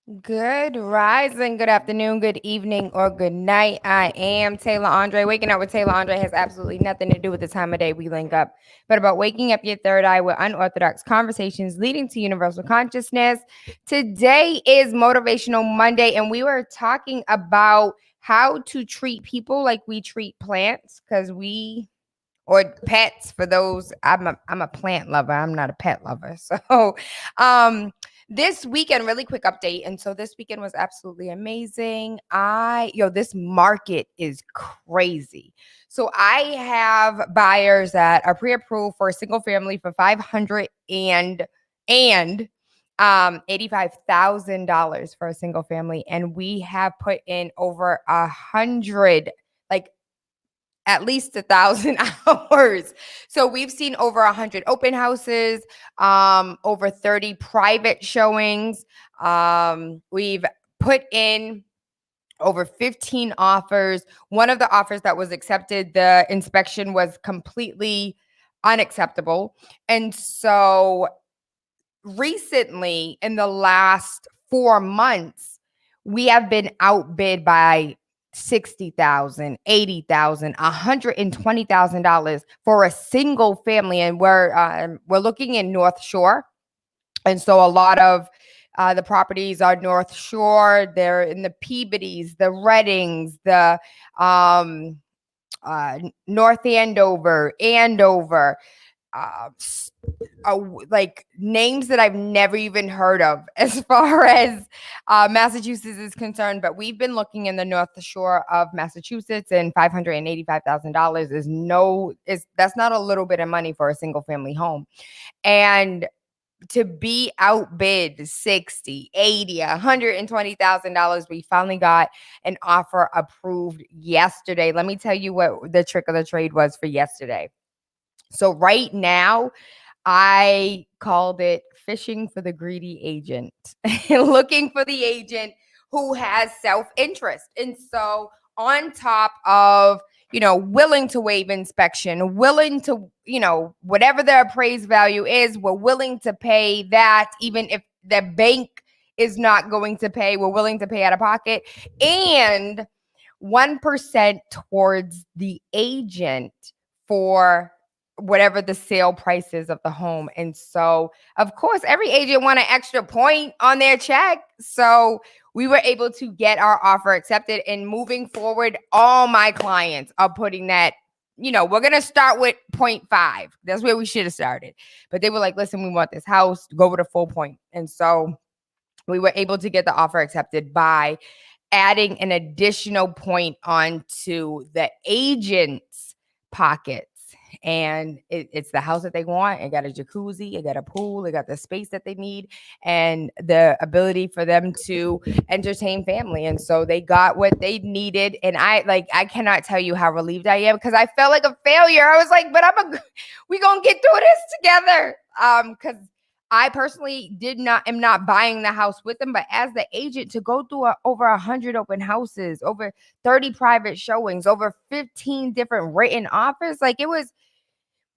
Good rising, good afternoon, good evening, or good night. I am Taylor Andre. Waking up with Taylor Andre has absolutely nothing to do with the time of day we link up, but about waking up your third eye with unorthodox conversations leading to universal consciousness. Today is Motivational Monday, and we were talking about how to treat people like we treat plants or pets for those. I'm a plant lover. I'm not a pet lover. So um this weekend, really quick update. And so this weekend was absolutely amazing. This market is crazy. So I have buyers that are pre-approved for a single family for 500 and $85,000 for a single family. And we have put in over 100, like at least 1,000 hours. So we've seen over 100 open houses, over 30 private showings. We've put in over 15 offers. One of the offers that was accepted, the inspection was completely unacceptable. And so recently, in the last 4 months, we have been outbid by 60,000, 80,000, $120,000 for a single family. And we're looking in North Shore. And so a lot of the properties are North Shore. They're in the Peabodys, the Reddings, the North Andover, uh, like names that I've never even heard of as far as Massachusetts is concerned. But we've been looking in the North Shore of Massachusetts, and $585,000 that's not a little bit of money for a single family home. And to be outbid 60, 80, $120,000, we finally got an offer approved yesterday. Let me tell you what the trick of the trade was for yesterday. So right now, I called it fishing for the greedy agent, looking for the agent who has self-interest. And so on top of, willing to waive inspection, willing to, whatever the appraised value is, we're willing to pay that, even if the bank is not going to pay, we're willing to pay out of pocket, and 1% towards the agent for whatever the sale price is of the home. And so, of course, every agent want an extra point on their check. So we were able to get our offer accepted. And moving forward, all my clients are putting that, we're going to start with 0.5. That's where we should have started. But they were like, listen, we want this house, go with a full point. And so we were able to get the offer accepted by adding an additional point onto the agent's pockets. And it's the house that they want. It got a jacuzzi, it got a pool, it got the space that they need, and the ability for them to entertain family. And so they got what they needed. And I cannot tell you how relieved I am, because I felt like a failure. I was like, but we gonna get through this together. Because I personally am not buying the house with them, but as the agent, to go through over 100 open houses, over 30 private showings, over 15 different written offers, like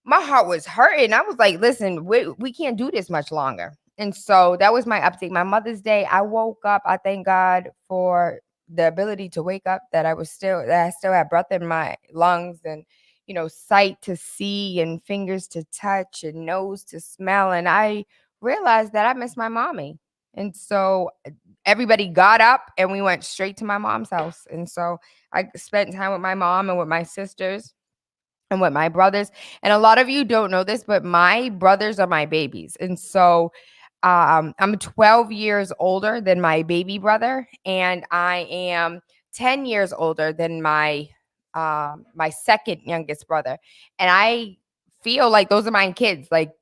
my heart was hurting. I was like, listen, we can't do this much longer. And so that was my update. My Mother's Day, I woke up. I thank God for the ability to wake up, that I still had breath in my lungs, and sight to see, and fingers to touch, and nose to smell. And I realized that I miss my mommy. And so everybody got up and we went straight to my mom's house. And so I spent time with my mom and with my sisters and with my brothers. And a lot of you don't know this, but my brothers are my babies. And so I'm 12 years older than my baby brother, and I am 10 years older than my second youngest brother. And I feel like those are my kids. Like,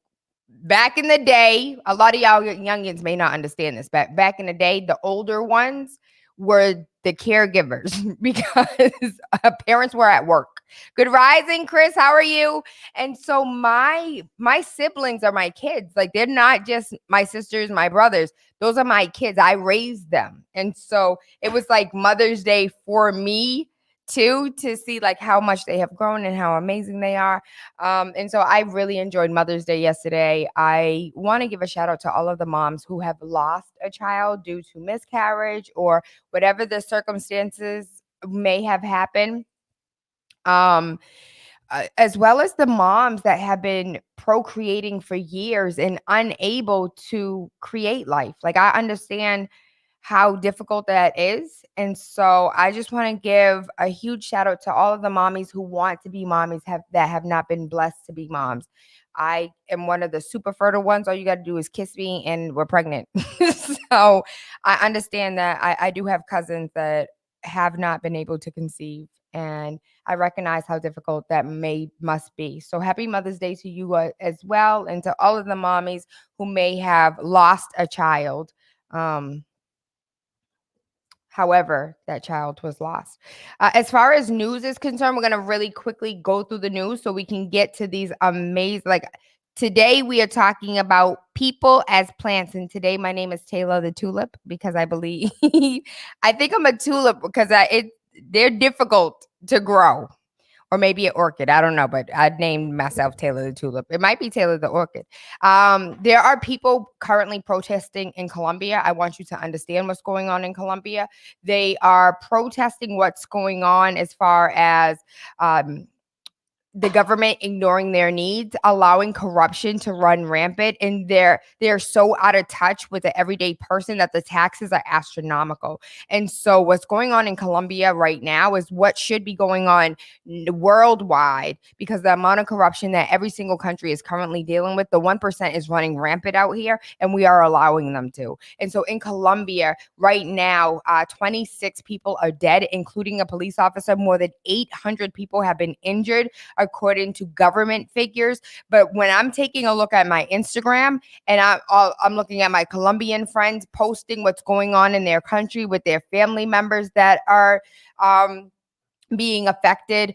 back in the day, a lot of y'all youngins may not understand this, but back in the day, the older ones were the caregivers because parents were at work. Good rising, Chris. How are you? And so my siblings are my kids. Like, they're not just my sisters, my brothers. Those are my kids. I raised them. And so it was like Mother's Day for me too, to see like how much they have grown and how amazing they are. And so I really enjoyed Mother's Day yesterday. I want to give a shout out to all of the moms who have lost a child due to miscarriage or whatever the circumstances may have happened. Um, as well as the moms that have been procreating for years and unable to create life. Like, I understand how difficult that is. And so I just want to give a huge shout out to all of the mommies who want to be mommies that have not been blessed to be moms. I am one of the super fertile ones. All you got to do is kiss me and we're pregnant. So I understand that I do have cousins that have not been able to conceive. And I recognize how difficult that must be. So happy Mother's Day to you as well, and to all of the mommies who may have lost a child. However, that child was lost. As far as news is concerned, we're going to really quickly go through the news so we can get to these amazing, like today we are talking about people as plants. And today my name is Tayla the Tulip because I believe, I think I'm a tulip because they're difficult to grow. Or maybe an orchid. I don't know, but I named myself Tayla the Tulip. It might be Tayla the Orchid. There are people currently protesting in Colombia. I want you to understand what's going on in Colombia. They are protesting what's going on as far as the government ignoring their needs, allowing corruption to run rampant, and they're so out of touch with the everyday person that the taxes are astronomical. And so what's going on in Colombia right now is what should be going on worldwide, because the amount of corruption that every single country is currently dealing with, the 1% is running rampant out here, and we are allowing them to. And so in Colombia right now, 26 people are dead, including a police officer. More than 800 people have been injured, according to government figures. But when I'm taking a look at my Instagram and I'm looking at my Colombian friends posting what's going on in their country with their family members that are being affected,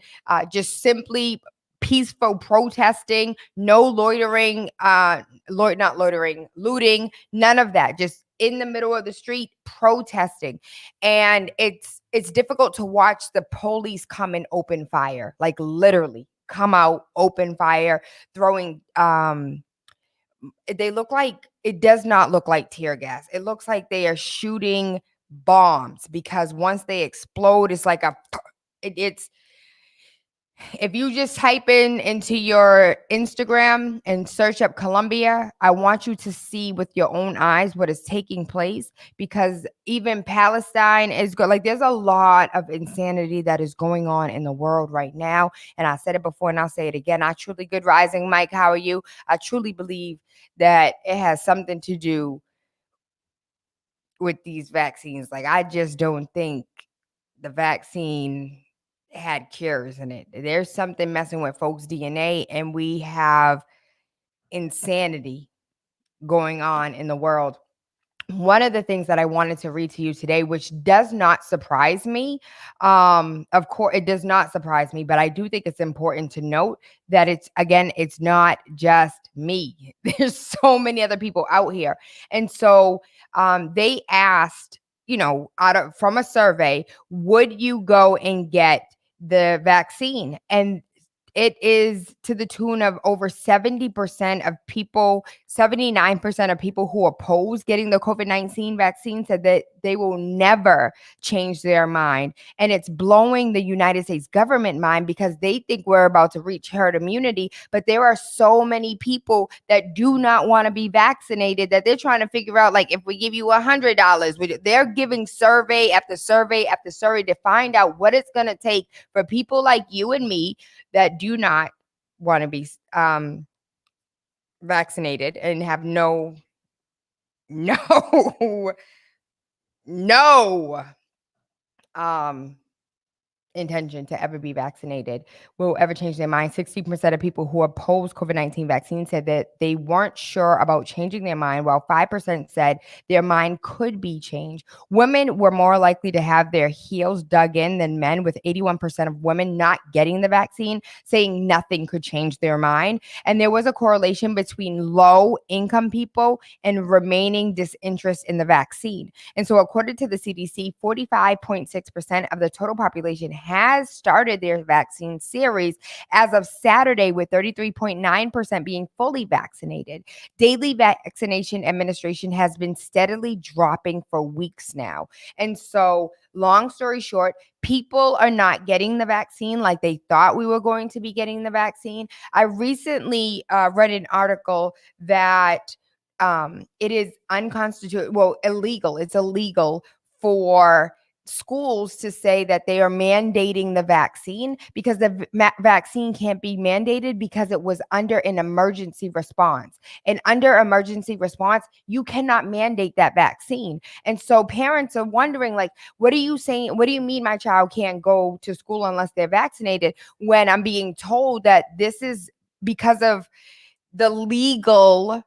just simply peaceful protesting, no loitering, not loitering, looting, none of that. Just in the middle of the street protesting. And it's difficult to watch the police come and open fire, like literally come out, open fire, throwing they look like, it does not look like tear gas. It looks like they are shooting bombs, because once they explode, it's like it's if you just type into your Instagram and search up Colombia, I want you to see with your own eyes what is taking place, because even Palestine is like, there's a lot of insanity that is going on in the world right now. And I said it before and I'll say it again. Good rising, Mike. How are you? I truly believe that it has something to do with these vaccines. Like, I just don't think the vaccine had cures in it. There's something messing with folks' DNA, and we have insanity going on in the world. One of the things that I wanted to read to you today, which does not surprise me, of course, it does not surprise me, but I do think it's important to note that it's not just me. There's so many other people out here. And so they asked, from a survey, would you go and get the vaccine? And it is to the tune of over 70% of people, 79% of people who oppose getting the COVID-19 vaccine said that they will never change their mind. And it's blowing the United States government mind, because they think we're about to reach herd immunity. But there are so many people that do not want to be vaccinated that they're trying to figure out, like, if we give you $100, they're giving survey after survey after survey to find out what it's going to take for people like you and me that do not want to be vaccinated and have no intention to ever be vaccinated will ever change their mind. 60% of people who oppose COVID-19 vaccine said that they weren't sure about changing their mind, while 5% said their mind could be changed. Women were more likely to have their heels dug in than men, with 81% of women not getting the vaccine, saying nothing could change their mind. And there was a correlation between low income people and remaining disinterest in the vaccine. And so according to the CDC, 45.6% of the total population has started their vaccine series as of Saturday, with 33.9% being fully vaccinated. Daily vaccination administration has been steadily dropping for weeks now. And so, long story short, people are not getting the vaccine like they thought we were going to be getting the vaccine. I recently read an article that it is unconstitutional, well, illegal. It's illegal for schools to say that they are mandating the vaccine, because the vaccine can't be mandated because it was under an emergency response. And under emergency response, you cannot mandate that vaccine. And so parents are wondering, like, what are you saying? What do you mean my child can't go to school unless they're vaccinated, when I'm being told that this is because of the legal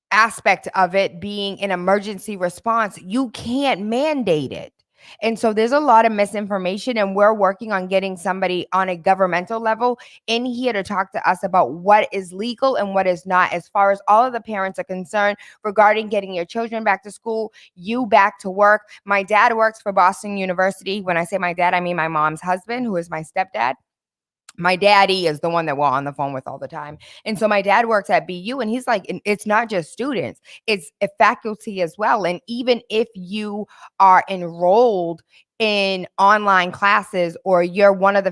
aspect of it being an emergency response? You can't mandate it. And so there's a lot of misinformation, and we're working on getting somebody on a governmental level in here to talk to us about what is legal and what is not, as far as all of the parents are concerned, regarding getting your children back to school, you back to work. My dad works for Boston University. When I say my dad, I mean my mom's husband, who is my stepdad. My daddy is the one that we're on the phone with all the time. And so my dad works at BU, and he's like, it's not just students, it's a faculty as well. And even if you are enrolled in online classes, or you're one of the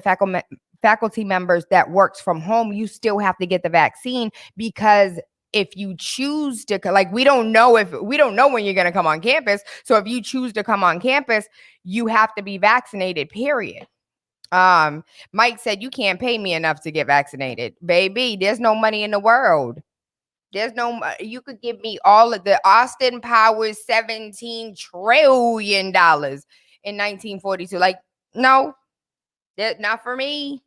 faculty members that works from home, you still have to get the vaccine, because if you choose to, like, we don't know when you're going to come on campus. So if you choose to come on campus, you have to be vaccinated, period. Mike said, you can't pay me enough to get vaccinated. Baby, there's no money in the world. You could give me all of the Austin Powers $17 trillion in 1942. Like, no, that's not for me.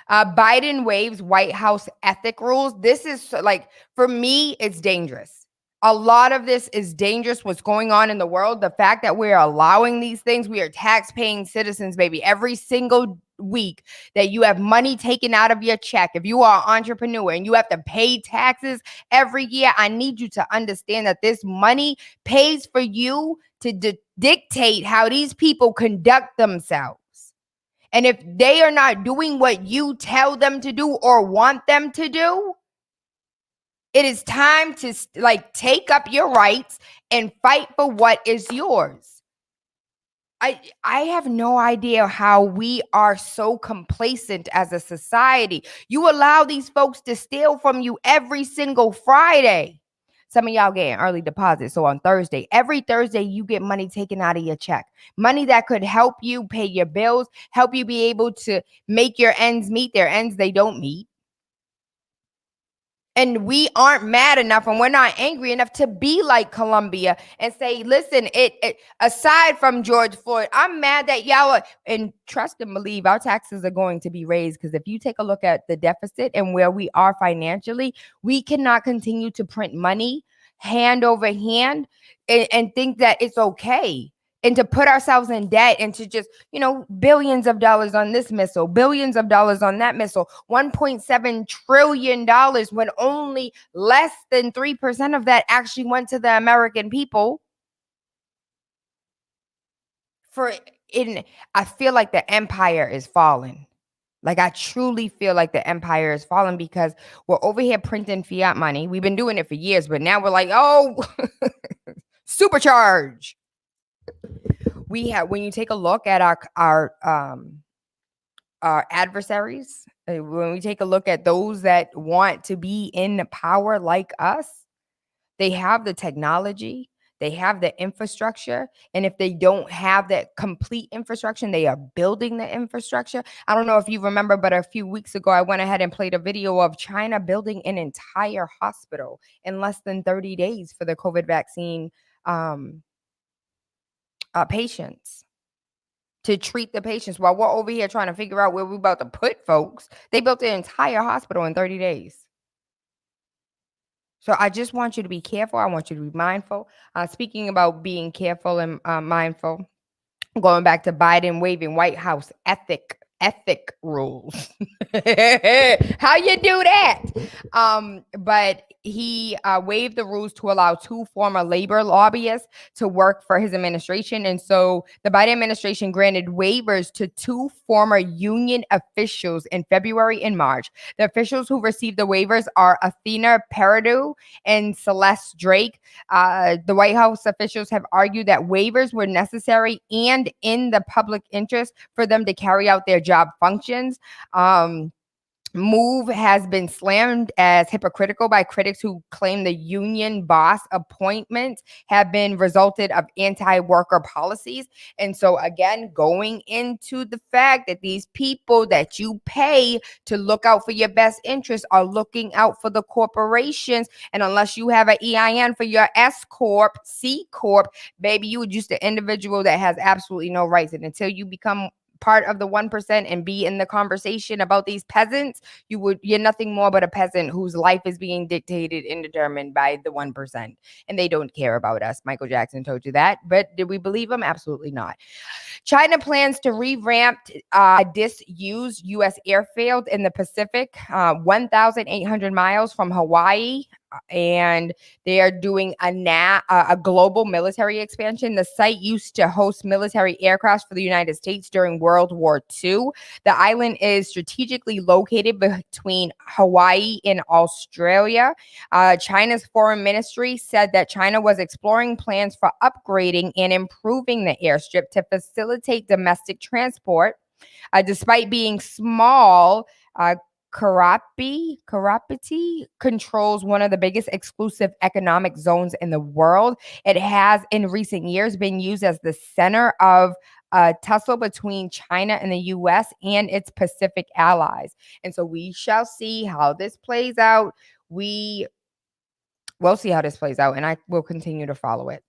Biden waives White House ethic rules. This is, like, for me, it's dangerous. A lot of this is dangerous, what's going on in the world. The fact that we're allowing these things, we are tax-paying citizens, baby. Every single week that you have money taken out of your check, if you are an entrepreneur and you have to pay taxes every year, I need you to understand that this money pays for you to dictate how these people conduct themselves. And if they are not doing what you tell them to do or want them to do, it is time to, like, take up your rights and fight for what is yours. I have no idea how we are so complacent as a society. You allow these folks to steal from you every single Friday. Some of y'all getting early deposits. So on Thursday, every Thursday, you get money taken out of your check. Money that could help you pay your bills, help you be able to make your ends meet. Their ends, they don't meet. And we aren't mad enough, and we're not angry enough to be like Colombia and say, listen, it aside from George Floyd, I'm mad that y'all are, and trust and believe our taxes are going to be raised, because if you take a look at the deficit and where we are financially, we cannot continue to print money hand over hand and think that it's okay. And to put ourselves in debt, and to just, billions of dollars on this missile, billions of dollars on that missile, $1.7 trillion, when only less than 3% of that actually went to the American people. I feel like the empire is falling. Like, I truly feel like the empire is falling, because we're over here printing fiat money. We've been doing it for years, but now we're like, oh, supercharge. When you take a look at our adversaries, when we take a look at those that want to be in power like us, they have the technology, they have the infrastructure. And if they don't have that complete infrastructure, they are building the infrastructure. I don't know if you remember, but a few weeks ago, I went ahead and played a video of China building an entire hospital in less than 30 days for the COVID vaccine patients, to treat the patients, while we're over here trying to figure out where we're about to put folks. They built an entire hospital in 30 days. So I just want you to be careful. I want you to be mindful. Speaking about being careful and mindful, going back to Biden waiving White House ethic ethic rules. How you do that? But he waived the rules to allow 2 former labor lobbyists to work for his administration. And so the Biden administration granted waivers to 2 former union officials in February and March. The officials who received the waivers are Athena Peridou and Celeste Drake. The White House officials have argued that waivers were necessary and in the public interest for them to carry out their job functions. Move has been slammed as hypocritical by critics who claim the union boss appointments have been resulted of anti-worker policies. And so again, going into the fact that these people that you pay to look out for your best interests are looking out for the corporations. And unless you have an EIN for your S Corp, C Corp, baby, you are just an individual that has absolutely no rights. And until you become part of the 1% and be in the conversation about these peasants, you're nothing more but a peasant whose life is being dictated and determined by the 1%, and they don't care about us. Michael Jackson told you that, but did we believe him? Absolutely not. China plans to revamp a disused U.S. airfield in the Pacific, 1,800 miles from Hawaii, and they are doing a global military expansion. The site used to host military aircraft for the United States during World War II. The island is strategically located between Hawaii and Australia. China's foreign ministry said that China was exploring plans for upgrading and improving the airstrip to facilitate domestic transport. Despite being small, Karapiti controls one of the biggest exclusive economic zones in the world. It has in recent years been used as the center of a tussle between China and the U.S. and its Pacific allies. And so we shall see how this plays out. We will see how this plays out, and I will continue to follow it.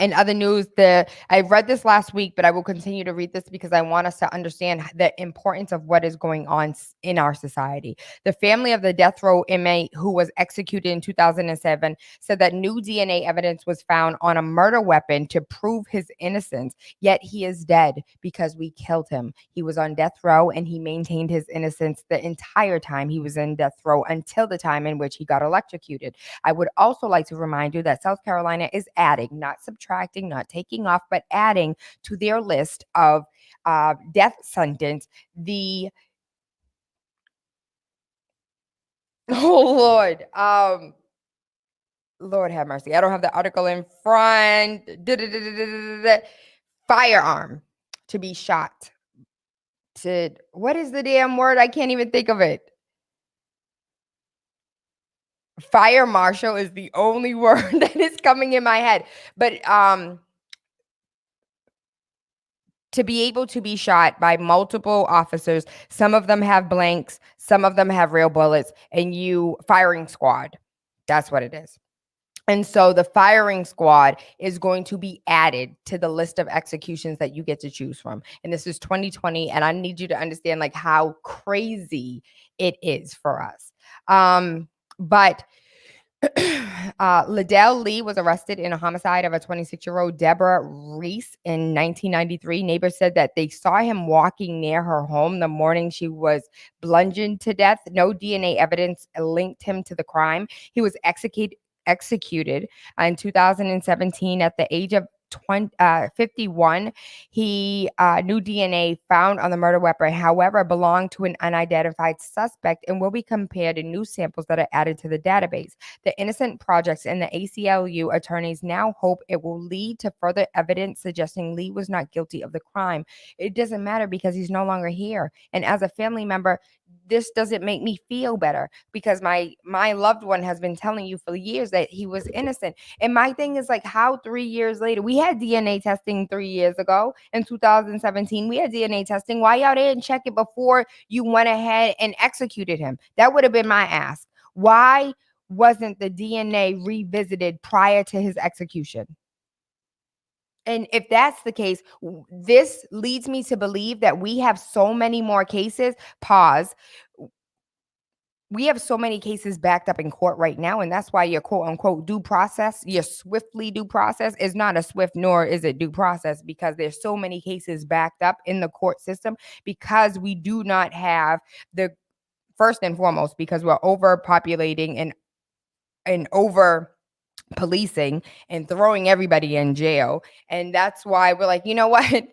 In other news, I read this last week, but I will continue to read this because I want us to understand the importance of what is going on in our society. The family of the death row inmate who was executed in 2007 said that new DNA evidence was found on a murder weapon to prove his innocence, yet he is dead because we killed him. He was on death row and he maintained his innocence the entire time he was in death row until the time in which he got electrocuted. I would also like to remind you that South Carolina is adding, not subtracting, not taking off, but adding to their list of death sentence Lord, Lord have mercy. I don't have the article in front. Firearm to be shot. What is the damn word? I can't even think of it. Fire marshal is the only word that is coming in my head. But to be able to be shot by multiple officers, some of them have blanks, some of them have real bullets, and firing squad. That's what it is. And so the firing squad is going to be added to the list of executions that you get to choose from. And this is 2020, and I need you to understand like how crazy it is for us. But Liddell Lee was arrested in a homicide of a 26-year-old Deborah Reese in 1993. Neighbors said that they saw him walking near her home the morning she was bludgeoned to death. No DNA evidence linked him to the crime. He was executed in 2017 at the age of 51. New DNA found on the murder weapon, however, belonged to an unidentified suspect and will be compared to new samples that are added to the database. The Innocent Projects and the ACLU attorneys now hope it will lead to further evidence suggesting Lee was not guilty of the crime. It doesn't matter because he's no longer here. And as a family member, this doesn't make me feel better because my loved one has been telling you for years that he was innocent. And my thing is like, how 3 years later, we had DNA testing 3 years ago in 2017. We had DNA testing. Why y'all didn't check it before you went ahead and executed him? That would have been my ask. Why wasn't the DNA revisited prior to his execution? And if that's the case, this leads me to believe that we have so many more cases. Pause. we have so many cases backed up in court right now, and that's why your quote unquote due process, your swiftly due process, is not a swift nor is it due process, because there's so many cases backed up in the court system, because we do not have the, first and foremost, because we're overpopulating and over policing and throwing everybody in jail. And that's why we're like, you know what?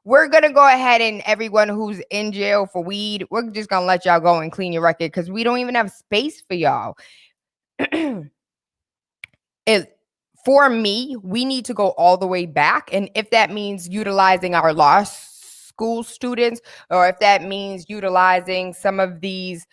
We're going to go ahead, and everyone who's in jail for weed, we're just going to let y'all go and clean your record, because we don't even have space for y'all. For me, we need to go all the way back. And if that means utilizing our law school students, or if that means utilizing some of these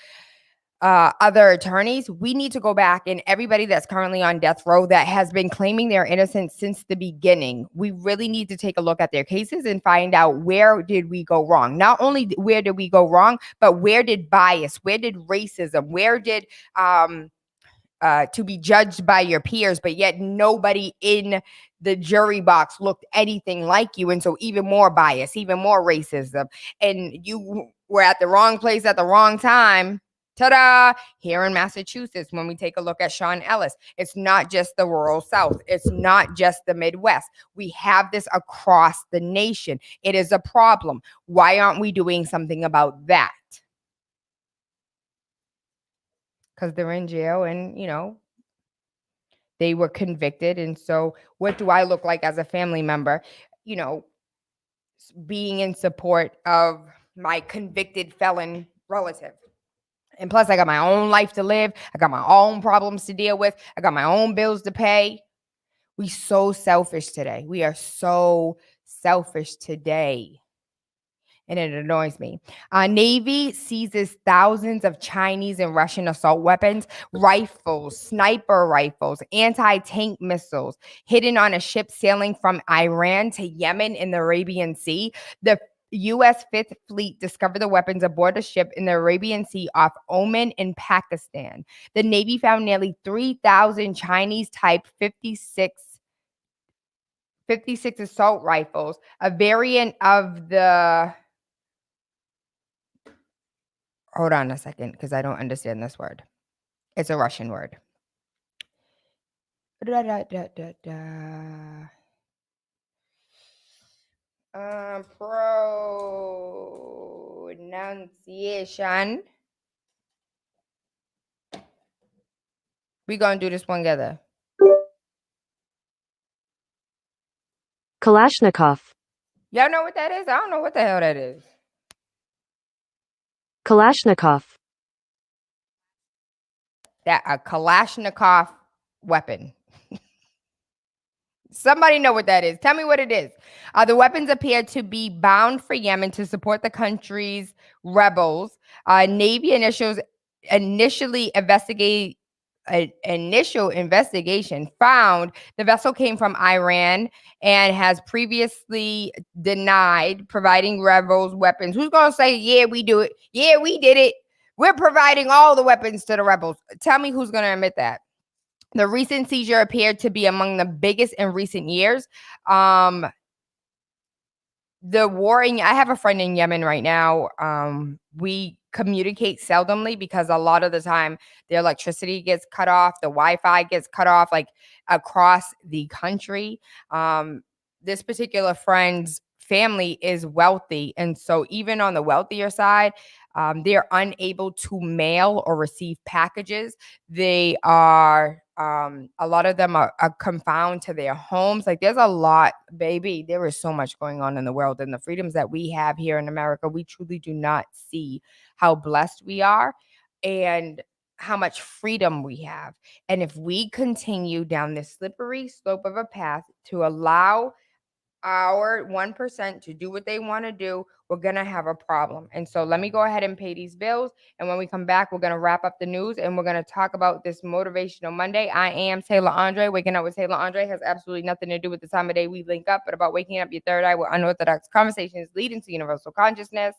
other attorneys, we need to go back, and everybody that's currently on death row that has been claiming their innocence since the beginning, we really need to take a look at their cases and find out, where did we go wrong? Not only where did we go wrong, but where did bias, where did racism, where did to be judged by your peers, but yet nobody in the jury box looked anything like you. And so even more bias, even more racism. And you were at the wrong place at the wrong time. Ta-da! Here in Massachusetts, when we take a look at Sean Ellis, it's not just the rural South. It's not just the Midwest. We have this across the nation. It is a problem. Why aren't we doing something about that? Because they're in jail, and, they were convicted. And so what do I look like as a family member, being in support of my convicted felon relative? And plus, I got my own life to live. I got my own problems to deal with. I got my own bills to pay. We so selfish today. We are so selfish today. And it annoys me. Navy seizes thousands of Chinese and Russian assault weapons, rifles, sniper rifles, anti-tank missiles hidden on a ship sailing from Iran to Yemen in the Arabian Sea. The U.S. Fifth Fleet discovered the weapons aboard a ship in the Arabian Sea off Oman in Pakistan. The Navy found nearly 3,000 Chinese Type 56 assault rifles, a variant of the... Hold on a second, because I don't understand this word. It's a Russian word. Pronunciation. We're going to do this one together. Kalashnikov. Y'all know what that is? I don't know what the hell that is. Kalashnikov. That a Kalashnikov weapon. Somebody know what that is. Tell me what it is. The weapons appear to be bound for Yemen to support the country's rebels. Navy initial investigation found the vessel came from Iran and has previously denied providing rebels weapons. Who's going to say, yeah, we do it? Yeah, we did it. We're providing all the weapons to the rebels. Tell me who's going to admit that. The recent seizure appeared to be among the biggest in recent years. The war I have a friend in Yemen right now. We communicate seldomly because a lot of the time the electricity gets cut off, the Wi-Fi gets cut off, like across the country. This particular friend's family is wealthy, and so even on the wealthier side, they're unable to mail or receive packages. They are a lot of them are confined to their homes. Like, there's a lot, baby. There is so much going on in the world, and the freedoms that we have here in America, we truly do not see how blessed we are and how much freedom we have. And if we continue down this slippery slope of a path to allow our 1% to do what they want to do, we're going to have a problem. And so let me go ahead and pay these bills. And when we come back, we're going to wrap up the news and we're going to talk about this Motivational Monday. I am Tayla Andre. Waking up with Tayla Andre has absolutely nothing to do with the time of day we link up, but about waking up your third eye with unorthodox conversations leading to universal consciousness.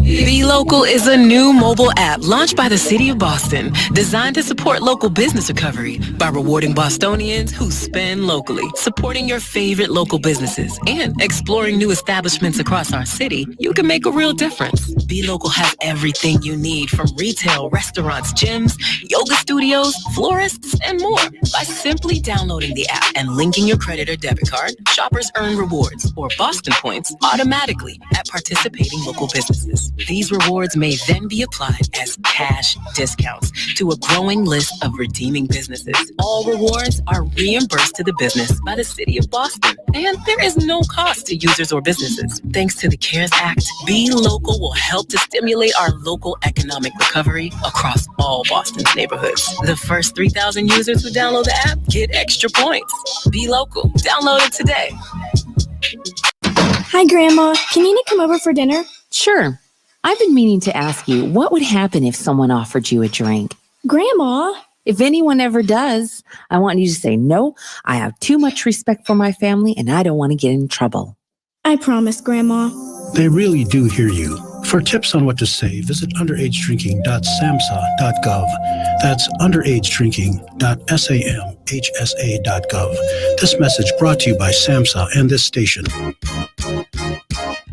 Be Local is a new mobile app launched by the City of Boston, designed to support local business recovery by rewarding Bostonians who spend locally, supporting your favorite local businesses, and exploring new establishments across our city. You can make a real difference. Be Local has everything you need from retail, restaurants, gyms, yoga studios, florists, and more. By simply downloading the app and linking your credit or debit card, shoppers earn rewards or Boston points automatically at participating local businesses. These rewards may then be applied as cash discounts to a growing list of redeeming businesses. All rewards are reimbursed to the business by the City of Boston, and there is no cost to users or businesses. Thanks to the CARES Act, Be Local will help to stimulate our local economic recovery across all Boston's neighborhoods. The first 3,000 users who download the app get extra points. Be Local. Download it today. Hi, Grandma. Can Nina come over for dinner? Sure. I've been meaning to ask you, what would happen if someone offered you a drink? Grandma? If anyone ever does, I want you to say, no, I have too much respect for my family and I don't want to get in trouble. I promise, Grandma. They really do hear you. For tips on what to say, visit underagedrinking.samhsa.gov. That's underagedrinking.samhsa.gov. This message brought to you by SAMHSA and this station.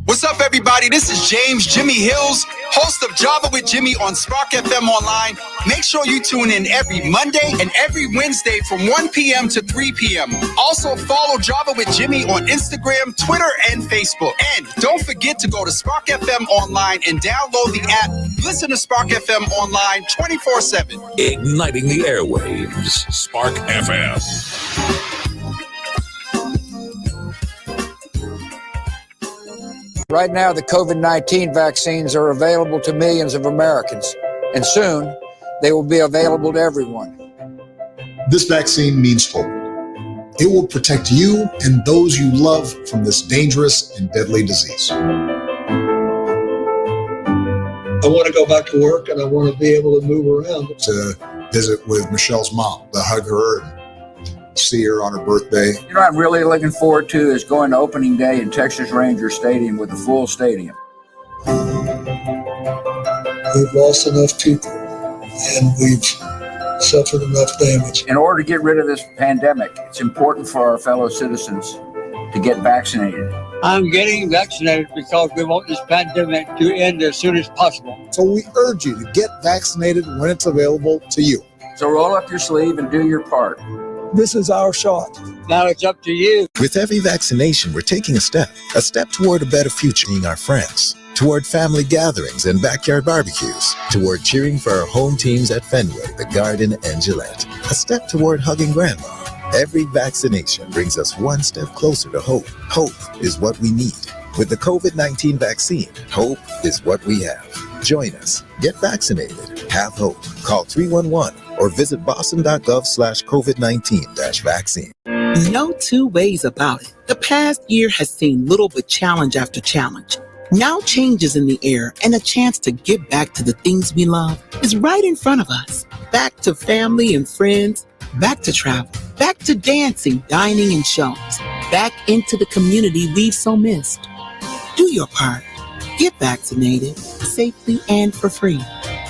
What's up, everybody? This is James Jimmy Hills, host of Java with Jimmy on Spark FM Online. Make sure you tune in every Monday and every Wednesday from 1 p.m. to 3 p.m. Also, follow Java with Jimmy on Instagram, Twitter, and Facebook. And don't forget to go to Spark FM Online and download the app. Listen to Spark FM Online 24/7. Igniting the airwaves. Spark FM. Right now, the COVID-19 vaccines are available to millions of Americans, and soon they will be available to everyone. This vaccine means hope. It will protect you and those you love from this dangerous and deadly disease. I want to go back to work and I want to be able to move around. To visit with Michelle's mom, to hug her and see her on her birthday. You know what I'm really looking forward to is going to opening day in Texas Ranger Stadium with a full stadium. We've lost enough people and we've suffered enough damage. In order to get rid of this pandemic, it's important for our fellow citizens to get vaccinated. I'm getting vaccinated because we want this pandemic to end as soon as possible. So we urge you to get vaccinated when it's available to you. So roll up your sleeve and do your part. This is our shot. Now it's up to you. With every vaccination, we're taking a step toward a better future, seeing our friends, toward family gatherings and backyard barbecues, toward cheering for our home teams at Fenway, the Garden, and Gillette, a step toward hugging grandma. Every vaccination brings us one step closer to hope. Hope is what we need. With the COVID-19 vaccine, hope is what we have. Join us. Get vaccinated. Have hope. Call 311 or visit boston.gov/COVID-19-vaccine. No two ways about it. The past year has seen little but challenge after challenge. Now change is in the air and a chance to get back to the things we love is right in front of us. Back to family and friends, back to travel, back to dancing, dining, and shows, back into the community we've so missed. Do your part. Get vaccinated safely and for free.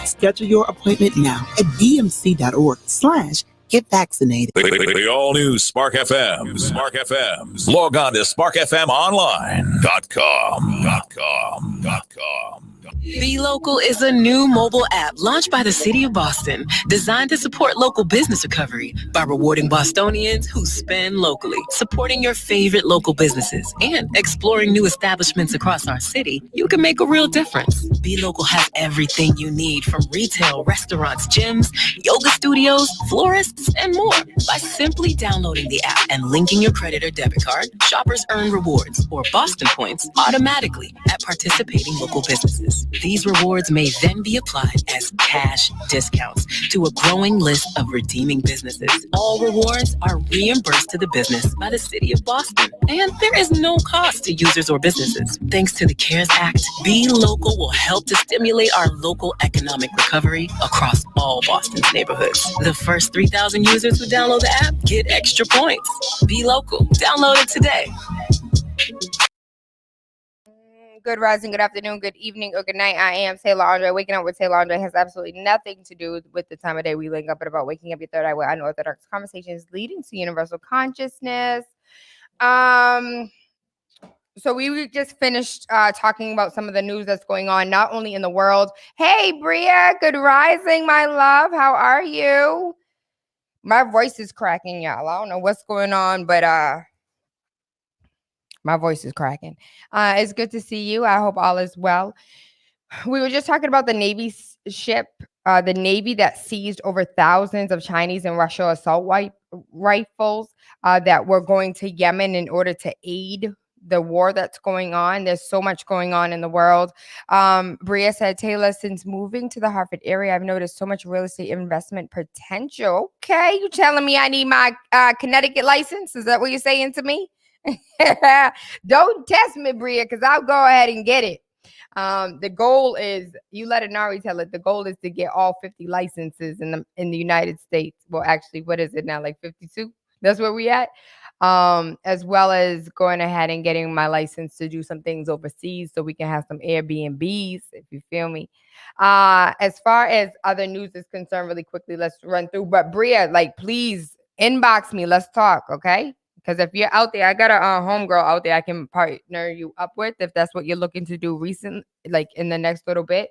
Schedule your appointment now at dmc.org/get vaccinated. The all-new Spark FM. Spark FM. Log on to sparkfmonline.com. Be Local is a new mobile app launched by the City of Boston, designed to support local business recovery by rewarding Bostonians who spend locally, supporting your favorite local businesses, and exploring new establishments across our city. You can make a real difference. Be Local has everything you need from retail, restaurants, gyms, yoga studios, florists, and more. By simply downloading the app and linking your credit or debit card, shoppers earn rewards or Boston points automatically at participating local businesses. These rewards may then be applied as cash discounts to a growing list of redeeming businesses. All rewards are reimbursed to the business by the City of Boston, and there is no cost to users or businesses. Thanks to the CARES Act, Be Local will help to stimulate our local economic recovery across all Boston's neighborhoods. The first 3,000 users who download the app get extra points. Be Local. Download it today. good rising, good afternoon, good evening, or good night. I am Tayla Andre. Waking up with Tayla Andre has absolutely nothing to do with the time of day we link up, but about waking up your third eye with unorthodox conversations leading to universal consciousness. So we just finished talking about some of the news that's going on, not only in the world. Hey, Bria, good rising, my love. How are you? My voice is cracking, y'all. I don't know what's going on, but my voice is cracking. It's good to see you. I hope all is well. We were just talking about the Navy ship, the Navy that seized over thousands of Chinese and Russian assault rifles that were going to Yemen in order to aid the war that's going on. There's so much going on in the world. Bria said, Tayla, since moving to the Hartford area, I've noticed so much real estate investment potential. Okay, you telling me I need my Connecticut license? Is that what you're saying to me? Don't test me, Bria, because I'll go ahead and get it. The goal is, you let Inari tell it, the goal is to get all 50 licenses in the United States. Well, actually, what is it now, like 52? That's where we at. As well as going ahead and getting my license to do some things overseas so we can have some Airbnbs, if you feel me. As far as other news is concerned, really quickly, let's run through. But Bria, like, please inbox me. Let's talk, okay? Because if you're out there, I got a homegirl out there I can partner you up with if that's what you're looking to do recent, like in the next little bit.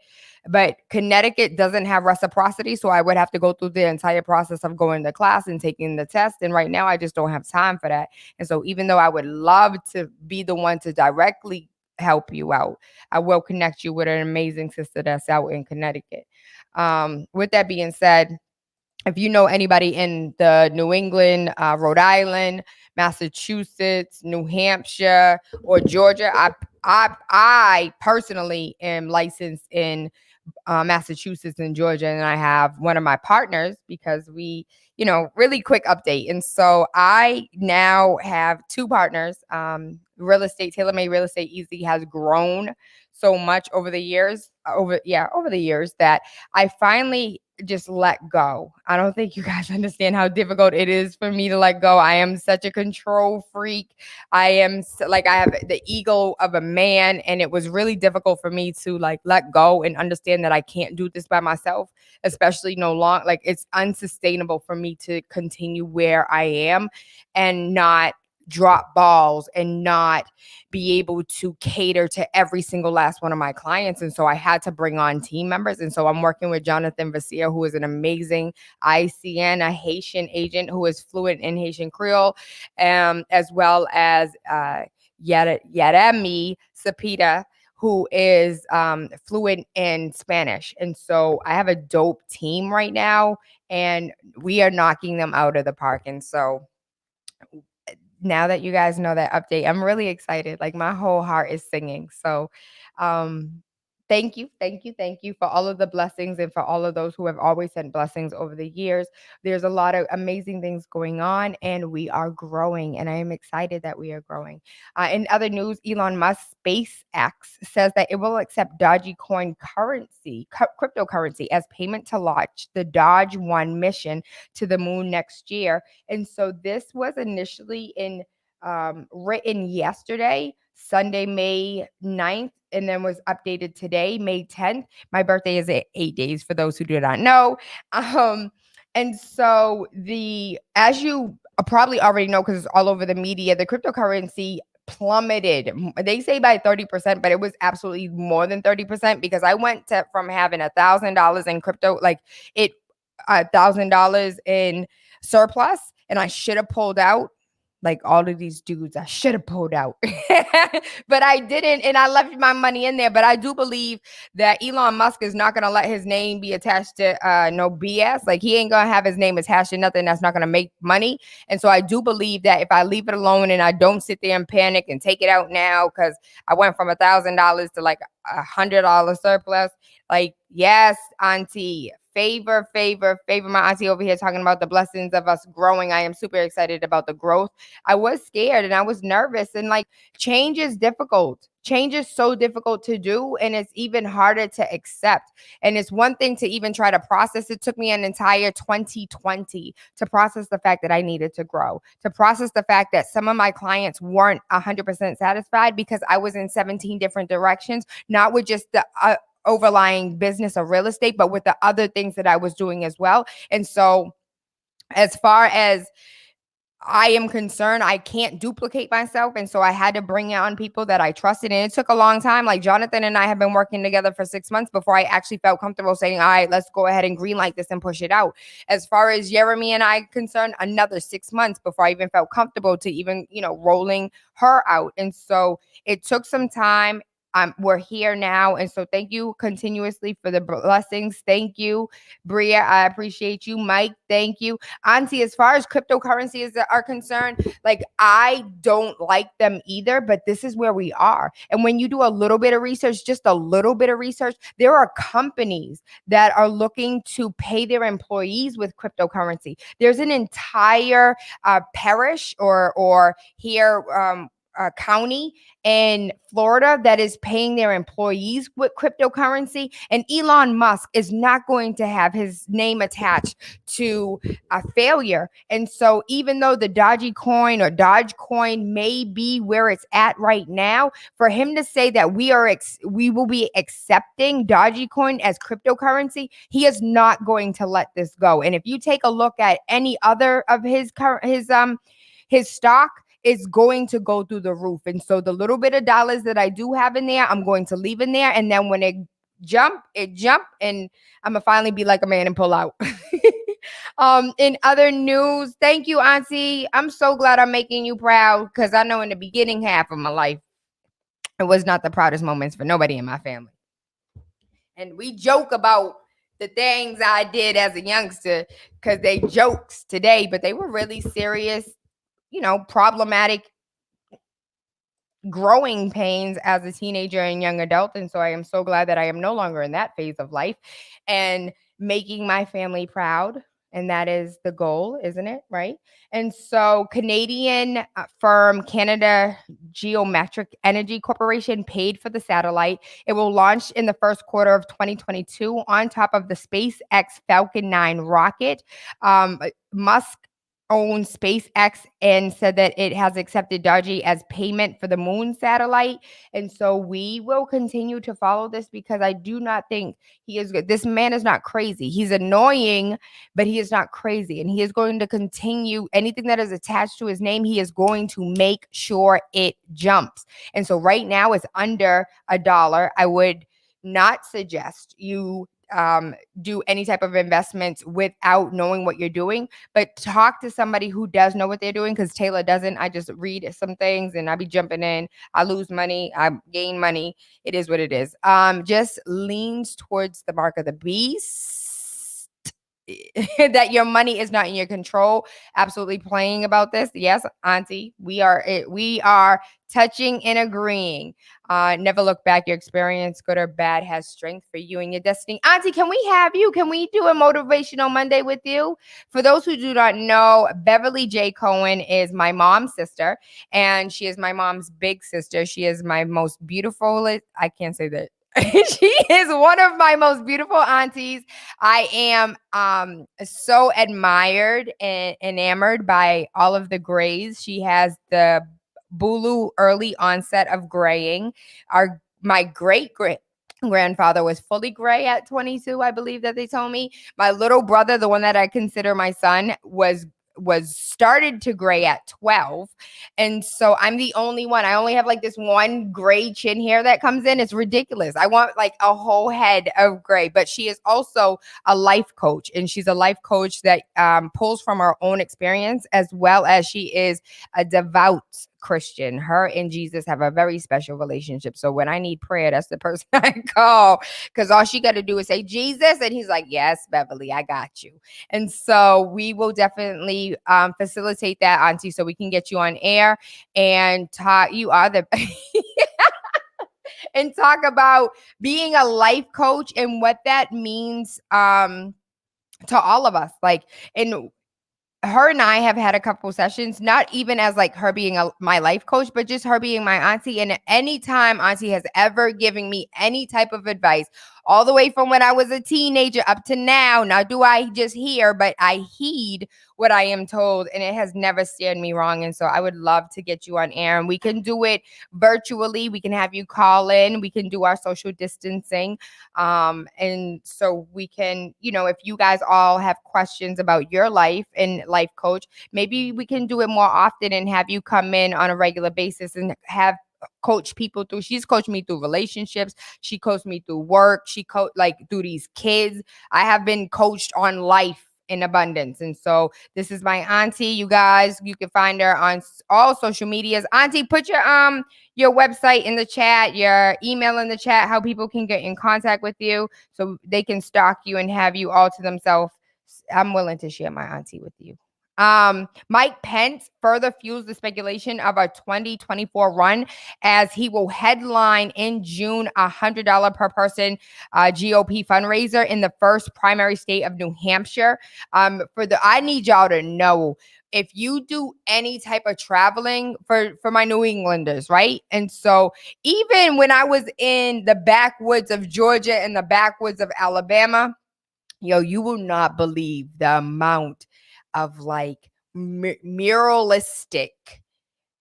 But Connecticut doesn't have reciprocity, so I would have to go through the entire process of going to class and taking the test. And right now, I just don't have time for that. And so even though I would love to be the one to directly help you out, I will connect you with an amazing sister that's out in Connecticut. With that being said, if you know anybody in the New England, Rhode Island, Massachusetts, New Hampshire, or Georgia, I personally am licensed in Massachusetts and Georgia, and I have one of my partners because we, really quick update. And so I now have two partners. Real estate, Tailor-Made Real Estate Easy has grown so much over the years, that I finally just let go. I don't think you guys understand how difficult it is for me to let go. I am such a control freak. I have the ego of a man, and it was really difficult for me to let go and understand that I can't do this by myself, especially it's unsustainable for me to continue where I am and not drop balls and not be able to cater to every single last one of my clients. And so I had to bring on team members. And so I'm working with Jonathan Vassier, who is an amazing ICN, a Haitian agent who is fluent in Haitian Creole, as well as Yaremi Sapita, who is fluent in Spanish. And so I have a dope team right now, and we are knocking them out of the park. And so now that you guys know that update, I'm really excited. Like, my whole heart is singing. So thank you for all of the blessings and for all of those who have always sent blessings over the years. There's a lot of amazing things going on, and we are growing, and I am excited that we are growing. In other news, Elon Musk SpaceX says that it will accept Dogecoin cryptocurrency as payment to launch the Doge 1 mission to the moon next year. And so this was initially written yesterday, Sunday, May 9th, and then was updated today, May 10th. My birthday is at 8 days, for those who do not know. And so as you probably already know, because it's all over the media, the cryptocurrency plummeted. They say by 30%, but it was absolutely more than 30%, because I went from having $1,000 in crypto, $1,000 in surplus, and I should have pulled out. Like all of these dudes, I should have pulled out, but I didn't. And I left my money in there. But I do believe that Elon Musk is not going to let his name be attached to no BS. Like, he ain't going to have his name attached to nothing that's not going to make money. And so I do believe that if I leave it alone and I don't sit there and panic and take it out now, because I went from $1,000 to like $100 surplus. Like, yes, auntie. Favor my auntie over here talking about the blessings of us growing. I am super excited about the growth. I was scared and I was nervous, and change is difficult. change is so difficult to do, and it's even harder to accept. And it's one thing to even try to process. It took me an entire 2020 to process the fact that I needed to grow, to process the fact that some of my clients weren't 100% satisfied because I was in 17 different directions, not with just the overlying business of real estate, but with the other things that I was doing as well. And so as far as I am concerned, I can't duplicate myself. And so I had to bring on people that I trusted. And it took a long time. Like Jonathan and I have been working together for 6 months before I actually felt comfortable saying, all right, let's go ahead and greenlight this and push it out. As far as Jeremy and I concerned, another 6 months before I even felt comfortable to even, rolling her out. And so it took some time. We're here now. And so thank you continuously for the blessings. Thank you, Bria. I appreciate you. Mike, thank you. Auntie, as far as cryptocurrencies are concerned, like I don't like them either, but this is where we are. And when you do a little bit of research, just a little bit of research, there are companies that are looking to pay their employees with cryptocurrency. There's an entire parish or here, county in Florida that is paying their employees with cryptocurrency. And Elon Musk is not going to have his name attached to a failure. And so even though the Dogecoin or Dogecoin may be where it's at right now, for him to say that we will be accepting Dogecoin as cryptocurrency, he is not going to let this go. And if you take a look at any other of his stock, is going to go through the roof. And so the little bit of dollars that I do have in there, I'm going to leave in there. And then when it jump, and I'm going to finally be like a man and pull out. In other news, thank you, Auntie. I'm so glad I'm making you proud, because I know in the beginning half of my life, it was not the proudest moments for nobody in my family. And we joke about the things I did as a youngster because they jokes today, but they were really serious, problematic growing pains as a teenager and young adult. And so I am so glad that I am no longer in that phase of life and making my family proud. And that is the goal, isn't it? Right. And so Canadian firm Canada Geometric Energy Corporation paid for the satellite. It will launch in the first quarter of 2022 on top of the SpaceX Falcon 9 rocket. Musk owns SpaceX and said that it has accepted Doge as payment for the moon satellite. And so we will continue to follow this, because I do not think he is good. This man is not crazy. He's annoying, but he is not crazy. And he is going to continue anything that is attached to his name. He is going to make sure it jumps. And so right now it's under $1. I would not suggest you do any type of investments without knowing what you're doing, but talk to somebody who does know what they're doing, because Tayla doesn't. I just read some things and I be jumping in. I lose money. I gain money. It is what it is. Just leans towards the mark of the beast. That your money is not in your control. Absolutely playing about this. Yes, Auntie, we are touching and agreeing. Never look back. Your experience, good or bad, has strength for you and your destiny. Auntie, can we have you? Can we do a Motivational Monday with you? For those who do not know, Beverly J. Cohen is my mom's sister, and she is my mom's big sister. She is my most beautiful. I can't say that. She is one of my most beautiful aunties. I am so admired and enamored by all of the grays. She has the Bulu early onset of graying. My great grandfather was fully gray at 22, I believe that they told me. My little brother, the one that I consider my son, was started to gray at 12. And so I'm the only one. I only have like this one gray chin hair that comes in. It's ridiculous. I want like a whole head of gray. But she is also a life coach, and she's a life coach that pulls from her own experience, as well as she is a devout Christian. Her and Jesus have a very special relationship. So when I need prayer, that's the person I call, because all she got to do is say Jesus, and he's like, yes, Beverly, I got you. And so we will definitely facilitate that, Auntie, so we can get you on air and talk. You are the and talk about being a life coach and what that means to all of us. Like, and her and I have had a couple sessions, not even as like her being my life coach, but just her being my auntie. And anytime auntie has ever given me any type of advice, all the way from when I was a teenager up to now, now do I just hear, but I heed what I am told, and it has never steered me wrong. And so I would love to get you on air, and we can do it virtually. We can have you call in. We can do our social distancing. And so we can, if you guys all have questions about your life and life coach, maybe we can do it more often and have you come in on a regular basis and have coach people through. She's coached me through relationships. She coached me through work. She coached through these kids. I have been coached on life in abundance. And so this is my auntie. You guys, you can find her on all social medias. Auntie, put your website in the chat, your email in the chat, how people can get in contact with you so they can stalk you and have you all to themselves. I'm willing to share my auntie with you. Mike Pence further fuels the speculation of a 2024 run as he will headline in June $100 per person GOP fundraiser in the first primary state of New Hampshire. I need y'all to know, if you do any type of traveling for my New Englanders, right? And so even when I was in the backwoods of Georgia and the backwoods of Alabama, you will not believe the amount of muralistic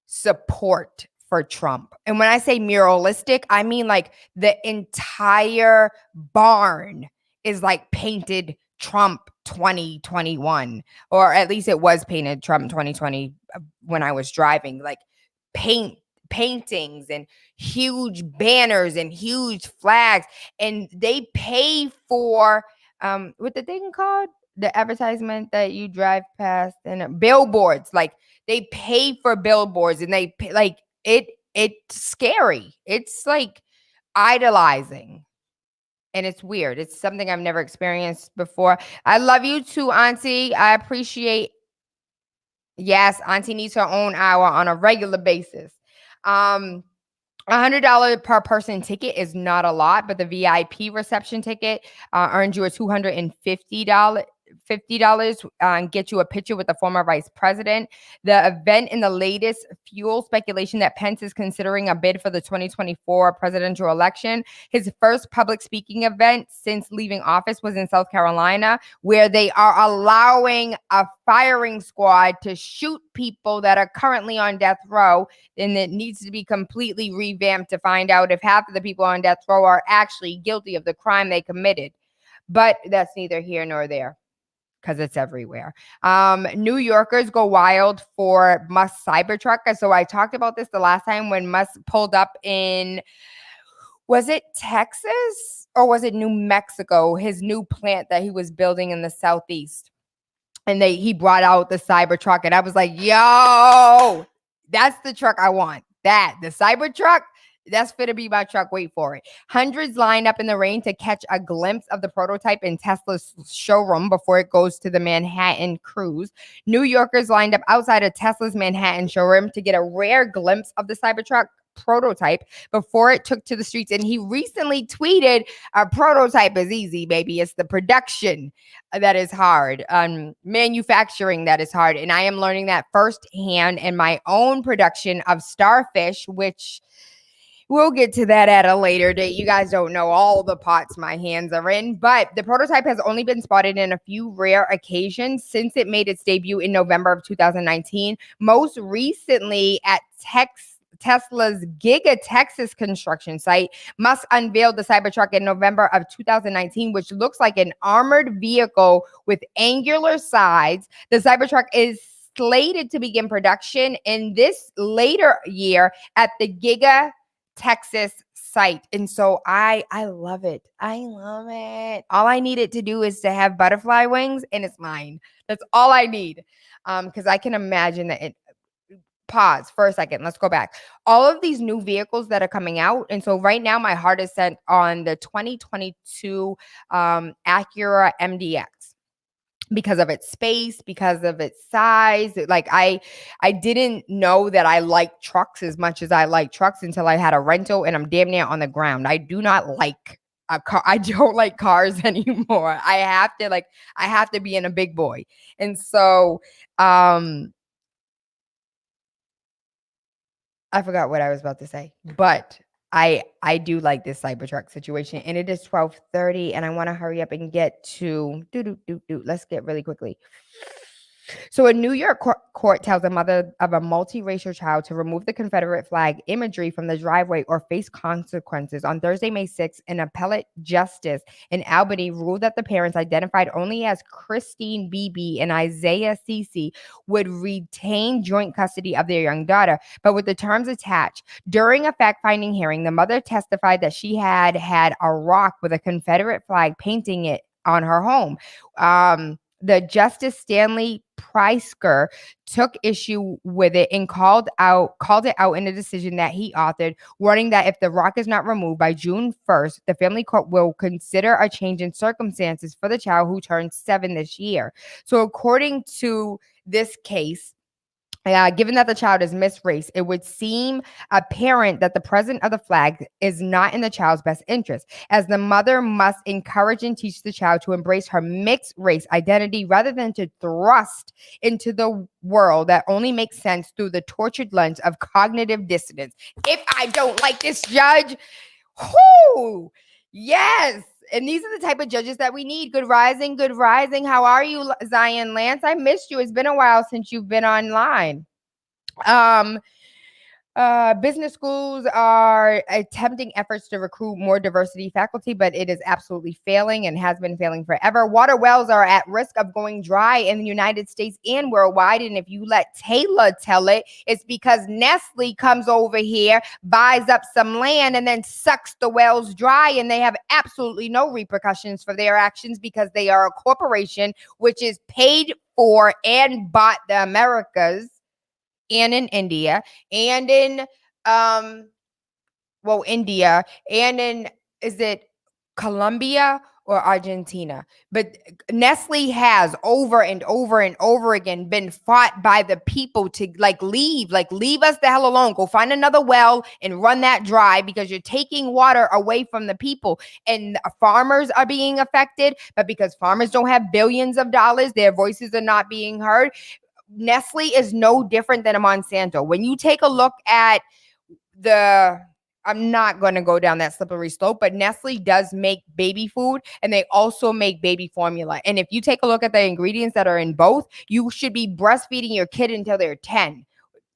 support for Trump. And when I say muralistic, I mean the entire barn is painted Trump 2021, or at least it was painted Trump 2020 when I was driving, paintings and huge banners and huge flags, and they pay for what the thing called, the advertisement that you drive past, and billboards. They pay for billboards, and they pay, it's scary. It's idolizing. And it's weird. It's something I've never experienced before. I love you too, Auntie. I appreciate. Yes, Auntie needs her own hour on a regular basis. $100 per person ticket is not a lot, but the VIP reception ticket earns you a $250 and get you a picture with the former vice president. The event in the latest fuel speculation that Pence is considering a bid for the 2024 presidential election. His first public speaking event since leaving office was in South Carolina, where they are allowing a firing squad to shoot people that are currently on death row, and it needs to be completely revamped to find out if half of the people on death row are actually guilty of the crime they committed. But that's neither here nor there, because it's everywhere. New Yorkers go wild for Musk's Cybertruck. So I talked about this the last time when Musk pulled up in, was it Texas or was it New Mexico, his new plant that he was building in the Southeast. And he brought out the Cybertruck, and I was like, yo, that's the truck I want. The Cybertruck, that's going to be my truck. Wait for it. Hundreds lined up in the rain to catch a glimpse of the prototype in Tesla's showroom before it goes to the Manhattan cruise. New Yorkers lined up outside of Tesla's Manhattan showroom to get a rare glimpse of the Cybertruck prototype before it took to the streets. And he recently tweeted, a prototype is easy, baby. It's the production that is hard. Manufacturing that is hard. And I am learning that firsthand in my own production of Starfish, which we'll get to that at a later date. You guys don't know all the pots my hands are in, but the prototype has only been spotted in a few rare occasions since it made its debut in November of 2019. Most recently at Tesla's Giga Texas construction site. Musk unveiled the Cybertruck in November of 2019, which looks like an armored vehicle with angular sides. The Cybertruck is slated to begin production in this later year at the Giga Texas site. And so I love it. I love it. All I need it to do is to have butterfly wings, and it's mine. That's all I need. Because I can imagine that pause for a second. Let's go back. All of these new vehicles that are coming out. And so right now my heart is set on the 2022 Acura MDX because of its space, because of its size. I didn't know that I like trucks as much as I like trucks until I had a rental, and I'm damn near on the ground. I do not like a car. I don't like cars anymore. I have to be in a big boy. And so I forgot what I was about to say, but I do like this Cybertruck situation, and it is 12:30, and I want to hurry up and get to let's get really quickly. So a New York court tells a mother of a multiracial child to remove the Confederate flag imagery from the driveway or face consequences. On Thursday, May 6th, an appellate justice in Albany ruled that the parents, identified only as Christine Beebe and Isaiah Cece, would retain joint custody of their young daughter, but with the terms attached. During a fact-finding hearing, the mother testified that she had a rock with a Confederate flag painting it on her home. The Justice Stanley Preisker took issue with it and called it out in a decision that he authored, warning that if the rock is not removed by June 1st, the family court will consider a change in circumstances for the child who turned 7 this year. So according to this case, given that the child is mixed race, it would seem apparent that the presence of the flag is not in the child's best interest, as the mother must encourage and teach the child to embrace her mixed race identity rather than to thrust into the world that only makes sense through the tortured lens of cognitive dissonance. If I don't like this judge, whoo, yes. And these are the type of judges that we need. Good rising, good rising. How are you, Zion Lance? I missed you. It's been a while since you've been online. Business schools are attempting efforts to recruit more diversity faculty, but it is absolutely failing and has been failing forever. Water wells are at risk of going dry in the United States and worldwide. And if you let Tayla tell it, it's because Nestle comes over here, buys up some land, and then sucks the wells dry. And they have absolutely no repercussions for their actions because they are a corporation which is paid for and bought the Americas, and in India, and in India, and in, is it Colombia or Argentina? But Nestle has over and over and over again been fought by the people to leave us the hell alone. Go find another well and run that dry because you're taking water away from the people. And farmers are being affected, but because farmers don't have billions of dollars, their voices are not being heard. Nestle is no different than a Monsanto. When you take a look at I'm not going to go down that slippery slope, but Nestle does make baby food and they also make baby formula. And if you take a look at the ingredients that are in both, you should be breastfeeding your kid until they're 10.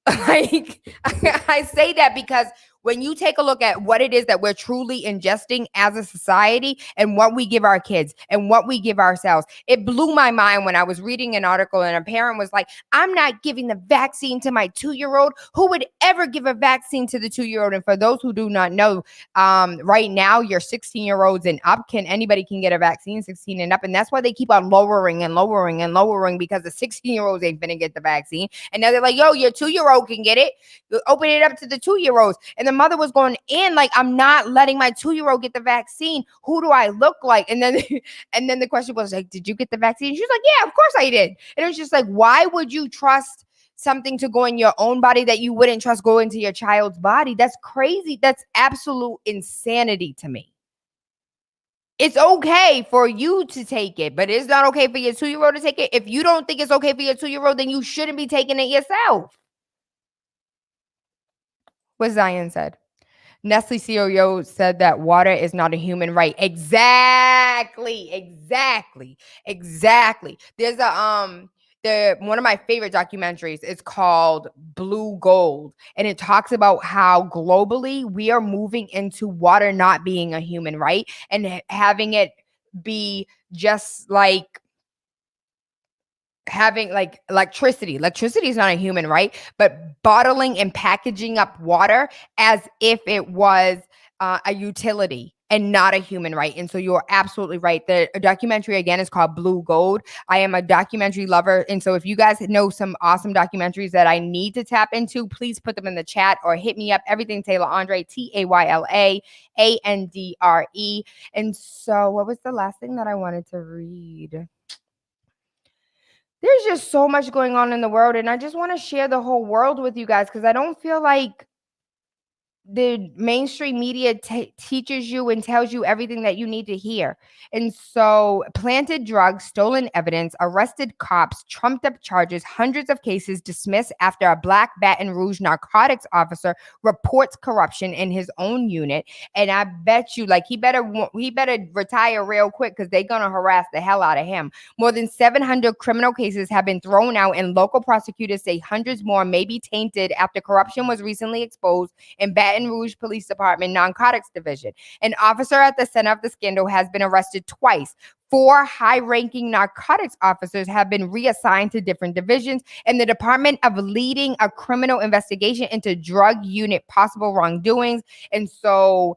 I say that because when you take a look at what it is that we're truly ingesting as a society and what we give our kids and what we give ourselves, it blew my mind when I was reading an article and a parent was like, I'm not giving the vaccine to my 2-year-old. Who would ever give a vaccine to the 2-year-old? And for those who do not know, right now, your 16-year-olds and up, anybody can get a vaccine, 16 and up. And that's why they keep on lowering and lowering and lowering, because the 16-year-olds ain't gonna get the vaccine. And now they're like, yo, your 2-year-old can get it. Open it up to the 2-year-olds. And the mother was going in like, I'm not letting my 2-year-old get the vaccine. Who do I look like? And then the question was like, did you get the vaccine? She was like, yeah, of course I did. And it was just like, why would you trust something to go in your own body that you wouldn't trust go into your child's body? That's crazy. That's absolute insanity to me. It's okay for you to take it, but it's not okay for your 2-year-old to take it. If you don't think it's okay for your 2-year-old, then you shouldn't be taking it yourself. What Zion said. Nestle CEO said that water is not a human right. Exactly. There's one of my favorite documentaries. It's called Blue Gold, and it talks about how globally we are moving into water not being a human right and having it be just like having like electricity is not a human right, but bottling and packaging up water as if it was a utility and not a human right. And so you're absolutely right. The documentary again is called Blue Gold. I am a documentary lover, and so if you guys know some awesome documentaries that I need to tap into, please put them in the chat or hit me up. Everything Tayla Andre, TaylaAndre. And so what was the last thing that I wanted to read? There's just so much going on in the world, and I just want to share the whole world with you guys because I don't feel like the mainstream media teaches you and tells you everything that you need to hear. And so planted drugs, stolen evidence, arrested cops, trumped up charges, hundreds of cases dismissed after a Black Baton Rouge narcotics officer reports corruption in his own unit. And I bet you, like, he better retire real quick because they're going to harass the hell out of him. More than 700 criminal cases have been thrown out, and local prosecutors say hundreds more may be tainted after corruption was recently exposed in Baton Rouge Police Department Narcotics Division. An officer at the center of the scandal has been arrested twice. 4 high-ranking narcotics officers have been reassigned to different divisions, and the department of leading a criminal investigation into drug unit possible wrongdoings. And so,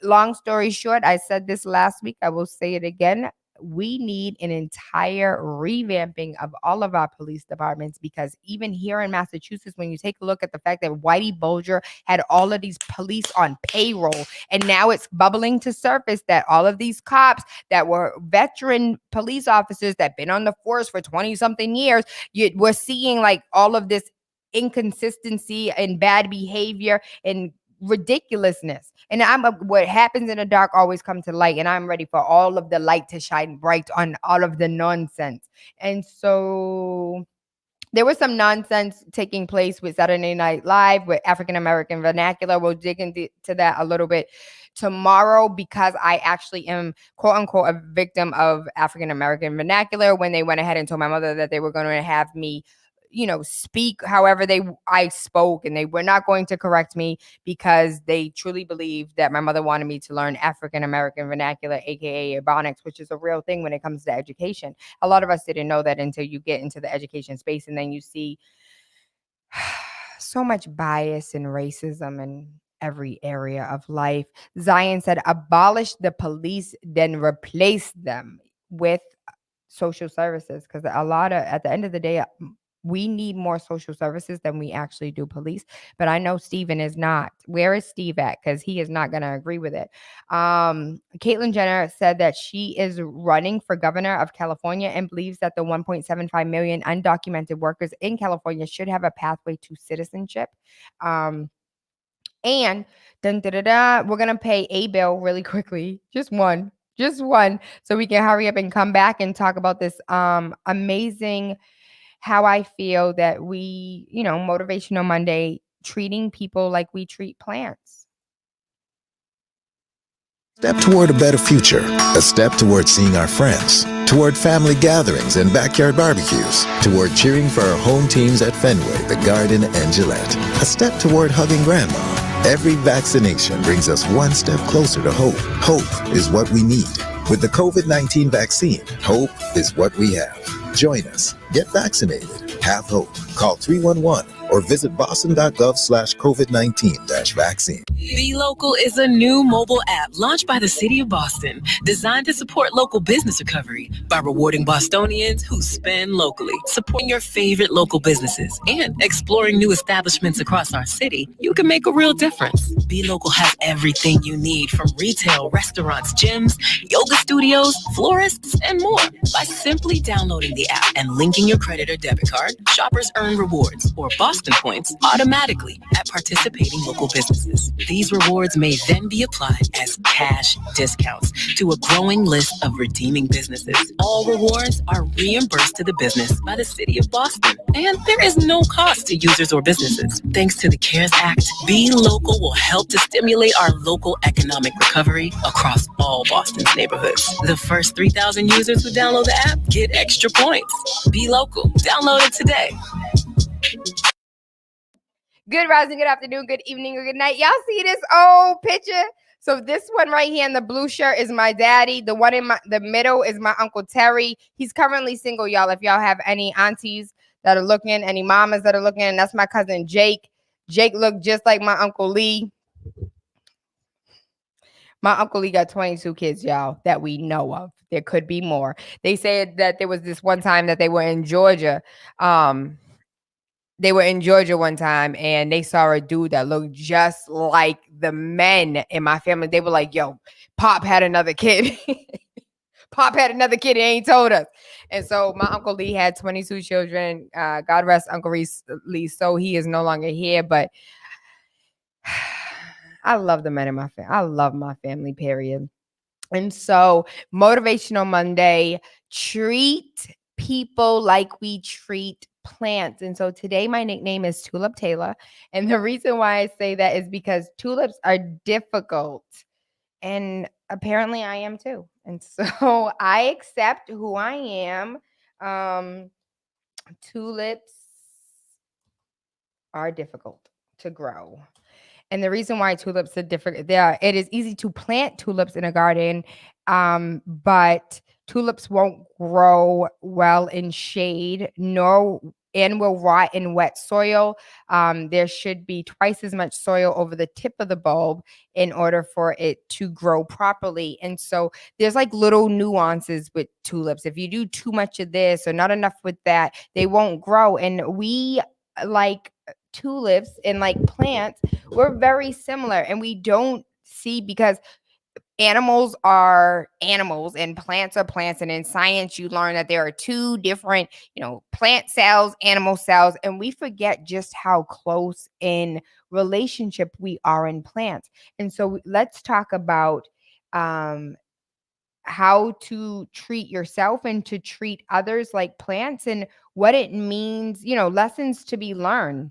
long story short, I said this last week, I will say it again. We need an entire revamping of all of our police departments, because even here in Massachusetts, when you take a look at the fact that Whitey Bulger had all of these police on payroll, and now it's bubbling to surface that all of these cops that were veteran police officers that been on the force for 20 something years, we're seeing like all of this inconsistency and bad behavior and ridiculousness. And what happens in the dark always comes to light, and I'm ready for all of the light to shine bright on all of the nonsense. And so there was some nonsense taking place with Saturday Night Live with African American vernacular. We'll dig into that a little bit tomorrow, because I actually am, quote unquote, a victim of African American vernacular when they went ahead and told my mother that they were going to have me, speak however I spoke, and they were not going to correct me because they truly believed that my mother wanted me to learn African American vernacular, aka Ebonics, which is a real thing when it comes to education. A lot of us didn't know that until you get into the education space, and then you see so much bias and racism in every area of life. Zion said, abolish the police, then replace them with social services, because at the end of the day, we need more social services than we actually do police. But I know Steven is not. Where is Steve at? Because he is not going to agree with it. Caitlyn Jenner said that she is running for governor of California and believes that the 1.75 million undocumented workers in California should have a pathway to citizenship. And we're going to pay a bill really quickly. Just one, so we can hurry up and come back and talk about this amazing, how I feel that we, Motivational Monday, treating people like we treat plants. Step toward a better future. A step toward seeing our friends. Toward family gatherings and backyard barbecues. Toward cheering for our home teams at Fenway, the Garden, and Gillette. A step toward hugging grandma. Every vaccination brings us one step closer to hope. Hope is what we need. With the COVID-19 vaccine, hope is what we have. Join us. Get vaccinated. Have hope. Call 311 or visit boston.gov/COVID-19-vaccine. Be Local is a new mobile app launched by the City of Boston, designed to support local business recovery by rewarding Bostonians who spend locally, supporting your favorite local businesses, and exploring new establishments across our city. You can make a real difference. Be Local has everything you need, from retail, restaurants, gyms, yoga studios, florists, and more. By simply downloading the app and linking your credit or debit card, shoppers earn rewards or Boston points automatically at participating local businesses. These rewards may then be applied as cash discounts to a growing list of redeeming businesses. All rewards are reimbursed to the business by the City of Boston, and there is no cost to users or businesses. Thanks to the CARES Act, Be Local will help to stimulate our local economic recovery across all Boston's neighborhoods. The first 3,000 users who download the app get extra points. Be Local. Download it today. Good rising, good afternoon, good evening, or good night. Y'all see this old picture? So this one right here in the blue shirt is my daddy. The one in the middle is my Uncle Terry. He's currently single, y'all. If y'all have any aunties that are looking, any mamas that are looking, and that's my cousin Jake. Jake looked just like my Uncle Lee. My Uncle Lee got 22 kids, y'all, that we know of. There could be more. They said that there was this one time that they were in Georgia. They were in Georgia one time, and they saw a dude that looked just like the men in my family. They were like, yo, Pop had another kid. Pop had another kid and ain't told us. And so my Uncle Lee had 22 children. God rest Uncle Lee. So he is no longer here, but I love the men in my family. I love my family, period. And so, Motivational Monday, treat people like we treat plants. And so today my nickname is Tulip Tayla. And the reason why I say that is because tulips are difficult. And apparently I am too. And so I accept who I am. Tulips are difficult to grow. And the reason why tulips are different, it is easy to plant tulips in a garden, but tulips won't grow well in shade, and will rot in wet soil. There should be twice as much soil over the tip of the bulb in order for it to grow properly. And so there's like little nuances with tulips. If you do too much of this or not enough with that, they won't grow. And we like tulips and like plants, we're very similar, and we don't see, because animals are animals and plants are plants, and in science you learn that there are two different, plant cells, animal cells, and we forget just how close in relationship we are in plants. And so let's talk about how to treat yourself and to treat others like plants, and what it means, lessons to be learned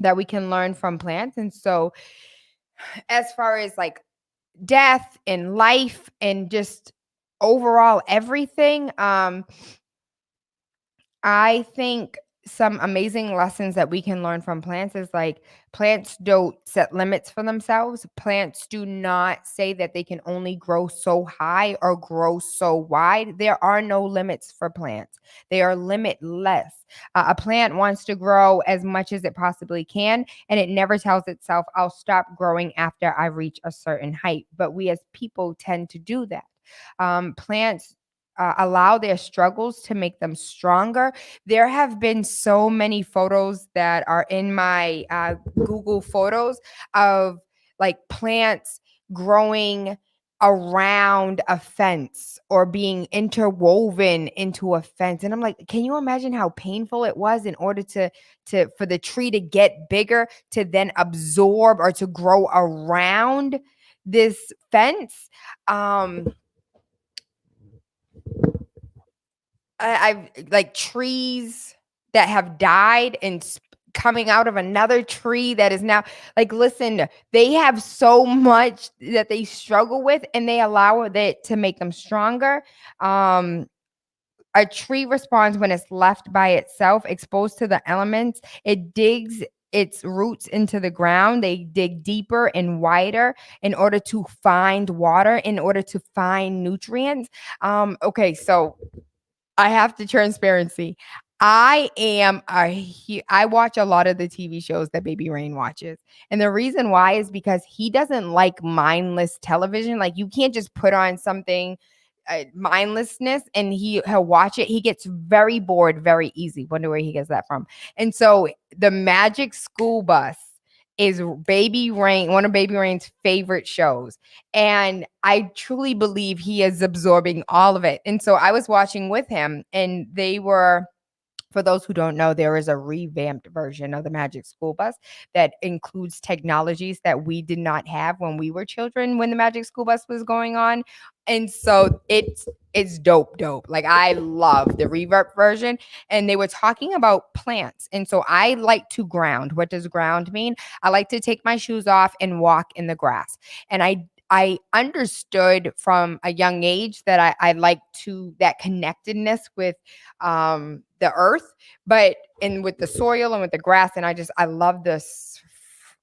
that we can learn from plants. And so as far as like death and life and just overall everything, I think some amazing lessons that we can learn from plants is like, plants don't set limits for themselves. Plants do not say that they can only grow so high or grow so wide. There are no limits for plants. They are limitless. A plant wants to grow as much as it possibly can, and it never tells itself, I'll stop growing after I reach a certain height. But we as people tend to do that. Plants allow their struggles to make them stronger. There have been so many photos that are in my Google Photos of like plants growing around a fence or being interwoven into a fence. And I'm like, can you imagine how painful it was in order for the tree to get bigger, to then absorb or to grow around this fence? I've like trees that have died and coming out of another tree that is now, like, listen, they have so much that they struggle with, and they allow it to make them stronger. A tree responds when it's left by itself, exposed to the elements. It digs its roots into the ground. They dig deeper and wider in order to find water, in order to find nutrients. Okay, so I have to transparency. I watch a lot of the TV shows that Baby Rain watches. And the reason why is because he doesn't like mindless television. Like, you can't just put on something mindlessness and he'll watch it. He gets very bored very easy. Wonder where he gets that from. And so the Magic School Bus is Baby Rain, one of Baby Rain's favorite shows. And I truly believe he is absorbing all of it. And so I was watching with him, and for those who don't know, there is a revamped version of the Magic School Bus that includes technologies that we did not have when we were children, when the Magic School Bus was going on. And so it's dope. Like, I love the reverb version. And they were talking about plants. And so I like to ground. What does ground mean? I like to take my shoes off and walk in the grass. And I understood from a young age that I like that connectedness with the earth, and with the soil and with the grass. And I love this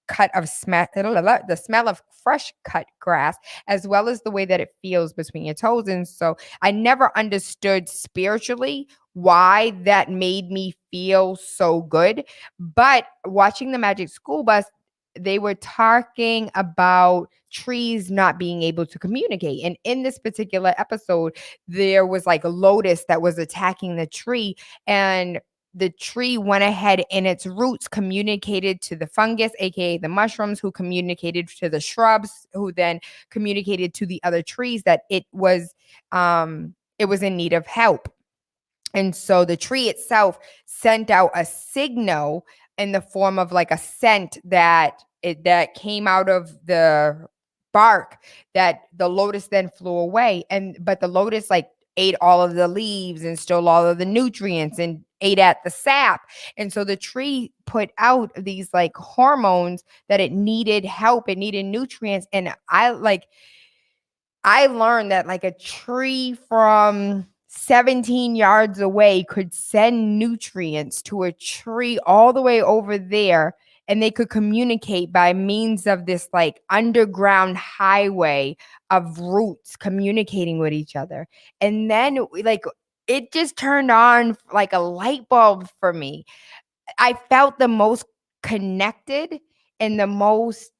the smell of fresh cut grass, as well as the way that it feels between your toes. And so I never understood spiritually why that made me feel so good. But watching the Magic School Bus, they were talking about trees not being able to communicate. And in this particular episode, there was like a lotus that was attacking the tree, and the tree went ahead and its roots communicated to the fungus, aka the mushrooms, who communicated to the shrubs, who then communicated to the other trees that it was in need of help. And so the tree itself sent out a signal in the form of like a scent that that came out of the bark, that the lotus then flew away. But the lotus like ate all of the leaves and stole all of the nutrients and ate at the sap. And so the tree put out these like hormones that it needed help, it needed nutrients. And I learned that like a tree from 17 yards away could send nutrients to a tree all the way over there, and they could communicate by means of this like underground highway of roots communicating with each other. And then like it just turned on like a light bulb for me. I felt the most connected and the most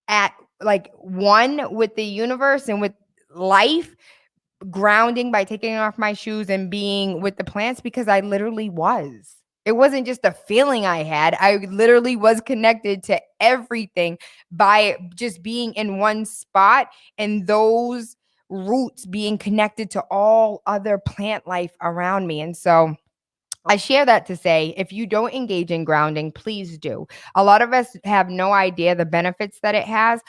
at like one with the universe and with life, grounding by taking off my shoes and being with the plants, because I literally was. It wasn't just a feeling I had. I literally was connected to everything by just being in one spot, and those roots being connected to all other plant life around me. And so I share that to say, if you don't engage in grounding, please do. A lot of us have no idea the benefits that it has.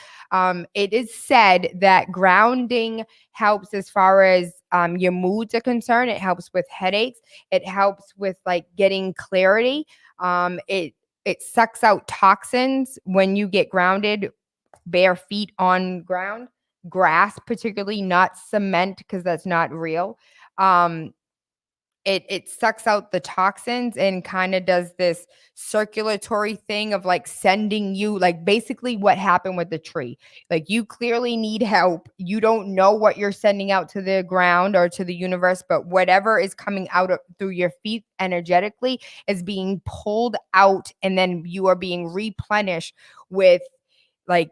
It is said that grounding helps as far as your moods are concerned. It helps with headaches. It helps with like getting clarity. It sucks out toxins when you get grounded, bare feet on ground, grass particularly, not cement, because that's not real. It sucks out the toxins and kind of does this circulatory thing of like sending you, like basically what happened with the tree. Like you clearly need help. You don't know what you're sending out to the ground or to the universe, but whatever is coming out through your feet energetically is being pulled out, and then you are being replenished with like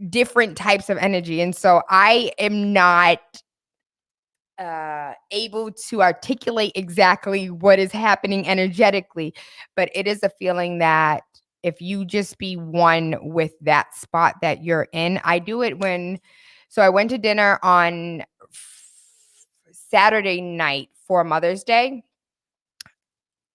different types of energy. And so I am not able to articulate exactly what is happening energetically, but it is a feeling that if you just be one with that spot that you're in. I do it so I went to dinner on Saturday night for Mother's Day.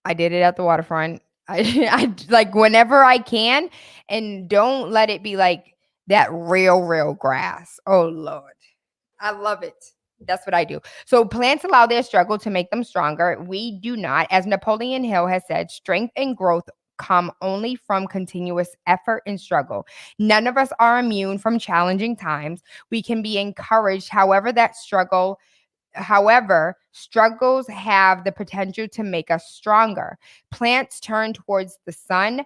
I did it at the waterfront. I like whenever I can, and don't let it be like that real grass. Oh Lord, I love it. That's what I do. So plants allow their struggle to make them stronger. We do not. As Napoleon Hill has said, strength and growth come only from continuous effort and struggle. None of us are immune from challenging times. We can be encouraged, However, struggles have the potential to make us stronger. Plants turn towards the sun.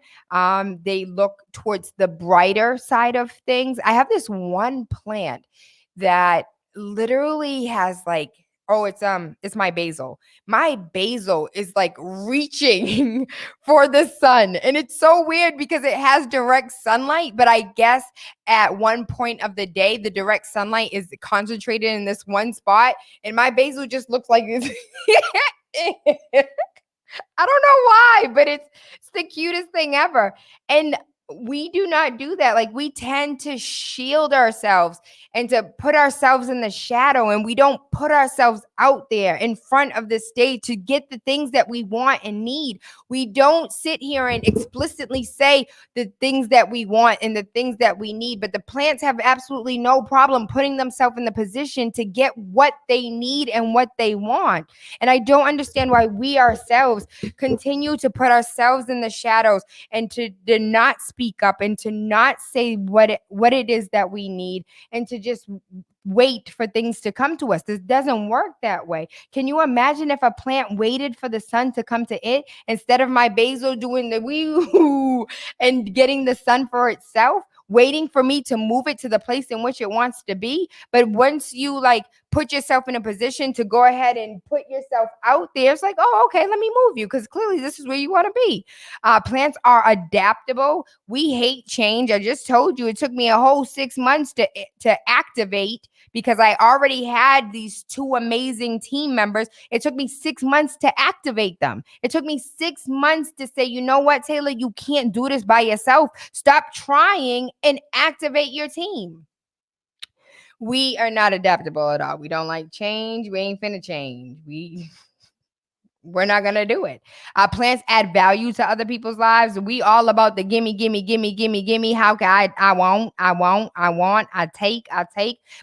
They look towards the brighter side of things. I have this one plant that literally has like, it's my basil. My basil is like reaching for the sun. And it's so weird because it has direct sunlight, but I guess at one point of the day, the direct sunlight is concentrated in this one spot. And my basil just looks like this. I don't know why, but it's the cutest thing ever. And we do not do that. Like we tend to shield ourselves and to put ourselves in the shadow, and we don't put ourselves out there in front of the stage to get the things that we want and need. We don't sit here and explicitly say the things that we want and the things that we need, but the plants have absolutely no problem putting themselves in the position to get what they need and what they want. And I don't understand why we ourselves continue to put ourselves in the shadows and to not speak up and to not say what it is that we need, and to just wait for things to come to us. This doesn't work that way. Can you imagine if a plant waited for the sun to come to it instead of my basil doing the wee and getting the sun for itself, waiting for me to move it to the place in which it wants to be? But once you like put yourself in a position to go ahead and put yourself out there, it's like, oh, okay, let me move you because clearly this is where you want to be. Plants are adaptable. We hate change. I just told you it took me a whole 6 months to activate, because I already had these two amazing team members. It took me 6 months to activate them. It took me 6 months to say, you know what, Tayla, you can't do this by yourself. Stop trying and activate your team. We are not adaptable at all. We don't like change. We ain't finna change. we're not going to do it. Plants add value to other people's lives. We all about the gimme, gimme, gimme, gimme, gimme. How can I want, I take.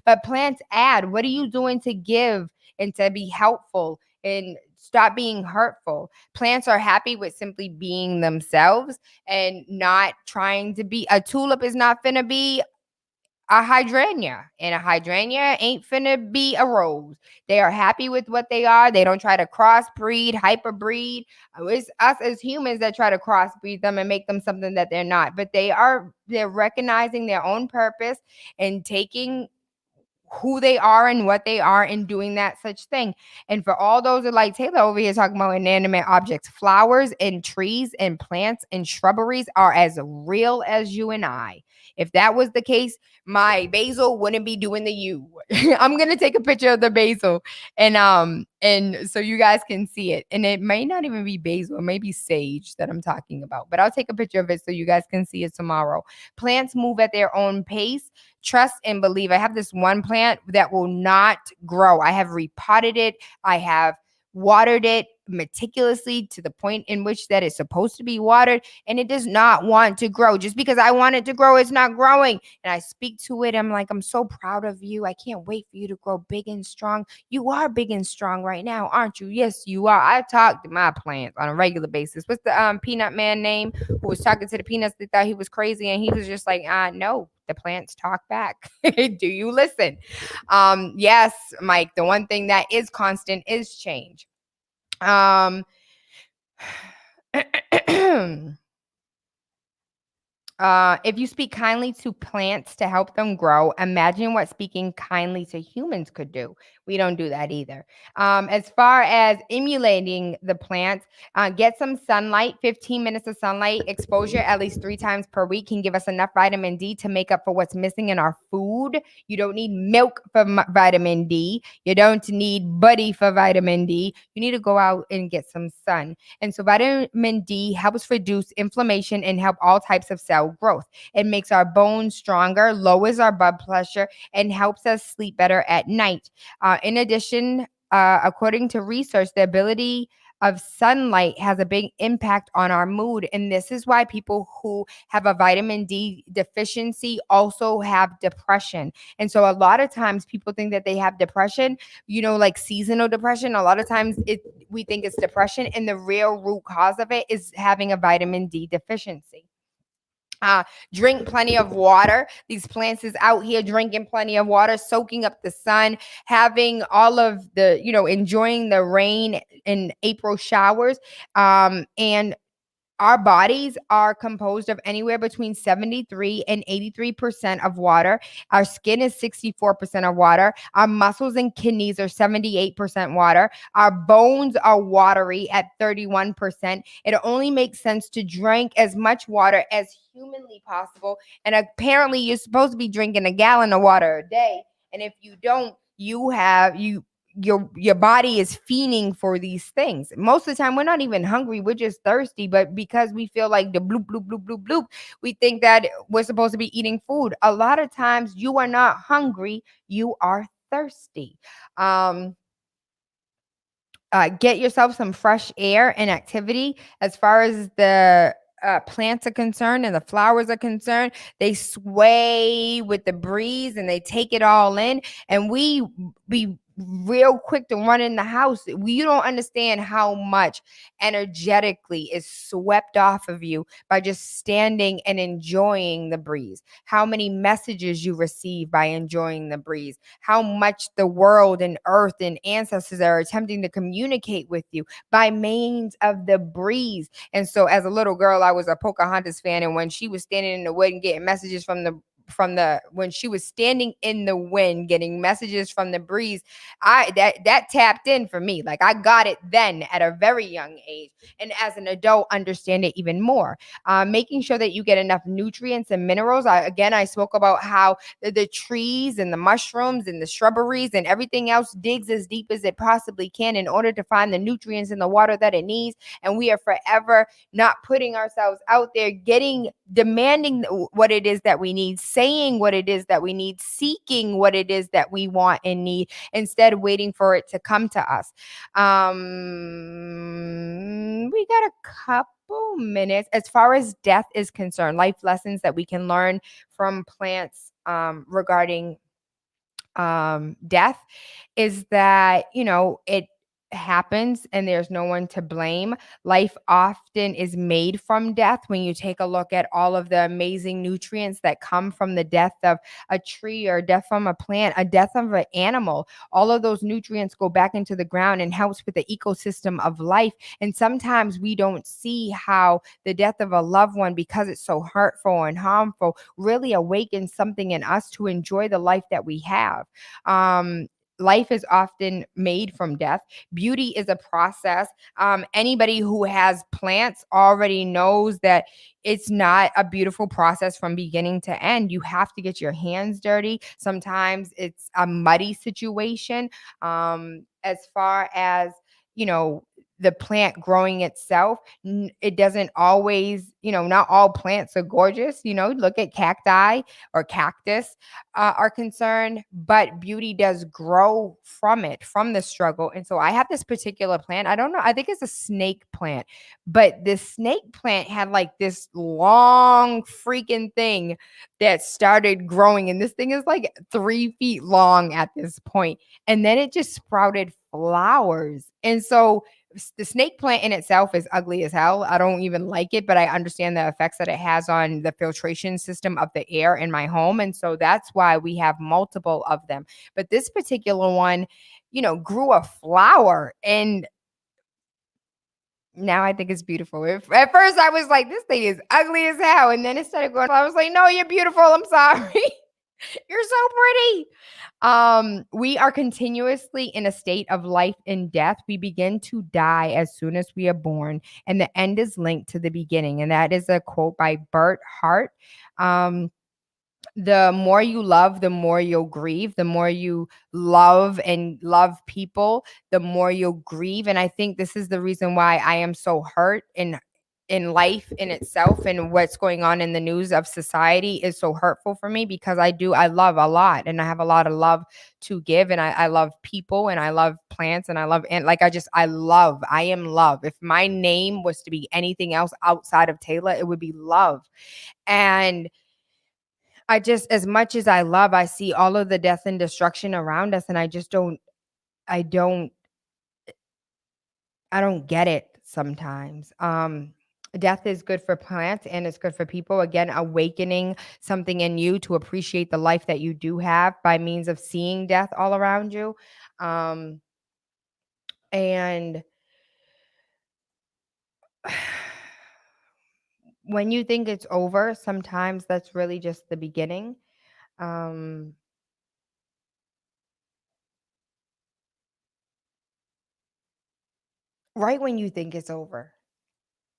But plants add. What are you doing to give and to be helpful and stop being hurtful? Plants are happy with simply being themselves and not trying to be. A tulip is not finna be a hydrangea, and a hydrangea ain't finna be a rose. They are happy with what they are. They don't try to crossbreed, hyperbreed. It's us as humans that try to crossbreed them and make them something that they're not. But they're recognizing their own purpose and taking who they are and what they are and doing that such thing. And for all those that like Tayla over here talking about inanimate objects, flowers and trees and plants and shrubberies are as real as you and I. If that was the case, my basil wouldn't be doing the U. I'm gonna take a picture of the basil and so you guys can see it. And it may not even be basil, it may be sage that I'm talking about, but I'll take a picture of it so you guys can see it tomorrow. Plants move at their own pace. Trust and believe. I have this one plant that will not grow. I have repotted it. I have watered it meticulously to the point in which that it's supposed to be watered, and it does not want to grow. Just because I want it to grow, it's not growing. And I speak to it. I'm like, I'm so proud of you. I can't wait for you to grow big and strong. You are big and strong right now, aren't you? Yes, you are. I talk to my plants on a regular basis. What's the peanut man name who was talking to the peanuts? They thought he was crazy, and he was just like, no. The plants talk back. Do you listen? Yes, Mike, the one thing that is constant is change. If you speak kindly to plants to help them grow, imagine what speaking kindly to humans could do. We don't do that either. As far as emulating the plants, get some sunlight. 15 minutes of sunlight exposure at least 3 times per week can give us enough vitamin D to make up for what's missing in our food. You don't need milk for vitamin D. You don't need buddy for vitamin D. You need to go out and get some sun. And so vitamin D helps reduce inflammation and help all types of cell growth. It makes our bones stronger, lowers our blood pressure, and helps us sleep better at night. In addition, according to research, the ability of sunlight has a big impact on our mood. And this is why people who have a vitamin D deficiency also have depression. And so a lot of times people think that they have depression, like seasonal depression. A lot of times we think it's depression, and the real root cause of it is having a vitamin D deficiency. Drink plenty of water. These plants is out here drinking plenty of water, soaking up the sun, having all of the, enjoying the rain and April showers. And our bodies are composed of anywhere between 73 and 83% of water. Our skin is 64% of water. Our muscles and kidneys are 78% water. Our bones are watery at 31%. It only makes sense to drink as much water as humanly possible. And apparently you're supposed to be drinking a gallon of water a day. And if you don't, your body is fiending for these things. Most of the time, we're not even hungry. We're just thirsty. But because we feel like the bloop, bloop, bloop, bloop, bloop, we think that we're supposed to be eating food. A lot of times you are not hungry. You are thirsty. Get yourself some fresh air and activity. As far as the plants are concerned and the flowers are concerned, they sway with the breeze and they take it all in. And we be real quick to run in the house. You don't understand how much energetically is swept off of you by just standing and enjoying the breeze. How many messages you receive by enjoying the breeze. How much the world and earth and ancestors are attempting to communicate with you by means of the breeze. And so as a little girl, I was a Pocahontas fan. And when she was standing in the wood and getting messages when she was standing in the wind getting messages from the breeze, that tapped in for me. Like I got it then at a very young age, and as an adult understand it even more. Making sure that you get enough nutrients and minerals. I spoke about how the trees and the mushrooms and the shrubberies and everything else digs as deep as it possibly can in order to find the nutrients in the water that it needs. And we are forever not putting ourselves out there demanding what it is that we need saying what it is that we need, seeking what it is that we want and need, instead of waiting for it to come to us. We got a couple minutes. As far as death is concerned, life lessons that we can learn from plants regarding death is that, it happens and there's no one to blame. Life often is made from death. When you take a look at all of the amazing nutrients that come from the death of a tree or death from a plant, a death of an animal, all of those nutrients go back into the ground and helps with the ecosystem of life. And sometimes we don't see how the death of a loved one, because it's so hurtful and harmful, really awakens something in us to enjoy the life that we have. Life is often made from death. Beauty is a process. Anybody who has plants already knows that it's not a beautiful process from beginning to end. You have to get your hands dirty. Sometimes it's a muddy situation. As far as, the plant growing itself, it doesn't always, not all plants are gorgeous. Look at cacti or cactus are concerned, but beauty does grow from it, from the struggle. And so I have this particular plant. I don't know. I think it's a snake plant, but this snake plant had like this long freaking thing that started growing. And this thing is like 3 feet long at this point. And then it just sprouted flowers. And so the snake plant in itself is ugly as hell. I don't even like it, but I understand the effects that it has on the filtration system of the air in my home. And so that's why we have multiple of them. But this particular one, grew a flower, and now I think it's beautiful. At first I was like, this thing is ugly as hell. And then it started going, I was like, no, you're beautiful. I'm sorry. You're so pretty. We are continuously in a state of life and death. We begin to die as soon as we are born, and the end is linked to the beginning. And that is a quote by Bert Hart. The more you love, the more you'll grieve. The more you love and love people, the more you'll grieve. And I think this is the reason why I am so hurt in life in itself, and what's going on in the news of society is so hurtful for me, because I love a lot, and I have a lot of love to give, and I love people, and I love plants, and I am love. If my name was to be anything else outside of Tayla, it would be love. And I just, as much as I love, I see all of the death and destruction around us, and I don't get it sometimes. Death is good for plants and it's good for people. Again, awakening something in you to appreciate the life that you do have by means of seeing death all around you. And when you think it's over, sometimes that's really just the beginning. Right when you think it's over.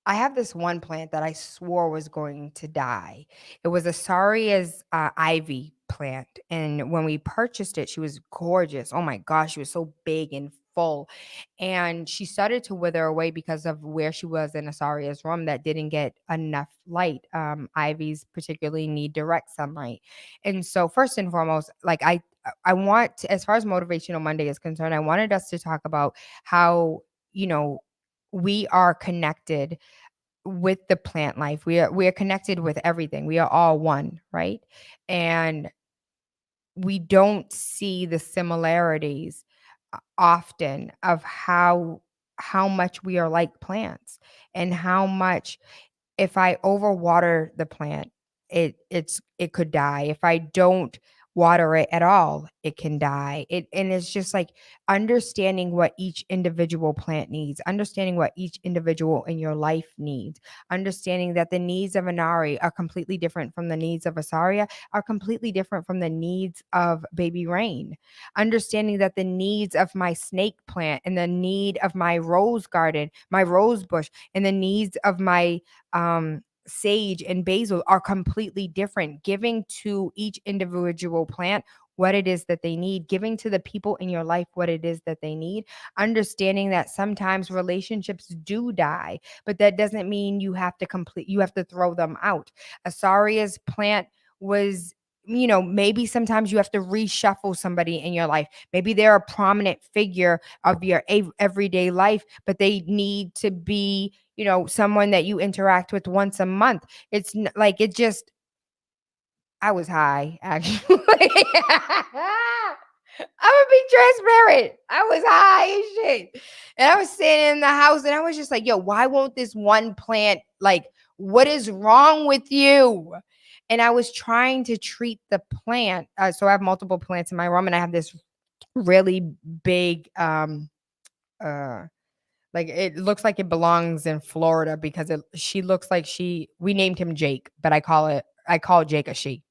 I have this one plant that I swore was going to die. It was a Saria's ivy plant. And when we purchased it, she was gorgeous. Oh my gosh, she was so big and full. And she started to wither away because of where she was in Asaria's room that didn't get enough light. Ivies particularly need direct sunlight. And so first and foremost, like I want to, as far as Motivational Monday is concerned, I wanted us to talk about how, we are connected with the plant life. We are connected with everything. We are all one, right? And we don't see the similarities often of how much we are like plants, and how much, if I overwater the plant, it could die. If I don't water it at all, it can die. And it's just like understanding what each individual plant needs, understanding what each individual in your life needs, understanding that the needs of Anari are completely different from the needs of Asaria, are completely different from the needs of Baby Rain, understanding that the needs of my snake plant and the need of my rose garden, my rose bush, and the needs of my sage and basil are completely different. Giving to each individual plant what it is that they need, giving to the people in your life what it is that they need, understanding that sometimes relationships do die, but that doesn't mean you have to throw them out. Asaria's plant was maybe sometimes you have to reshuffle somebody in your life. Maybe they're a prominent figure of your everyday life, but they need to be, someone that you interact with once a month. It's like, I was high, actually. I'm gonna be transparent. I was high as shit. And I was sitting in the house and I was just like, yo, why won't this one plant, like, what is wrong with you? And I was trying to treat the plant. So I have multiple plants in my room and I have this really big, like it looks like it belongs in Florida because she looks like we named him Jake, but I call Jake a she.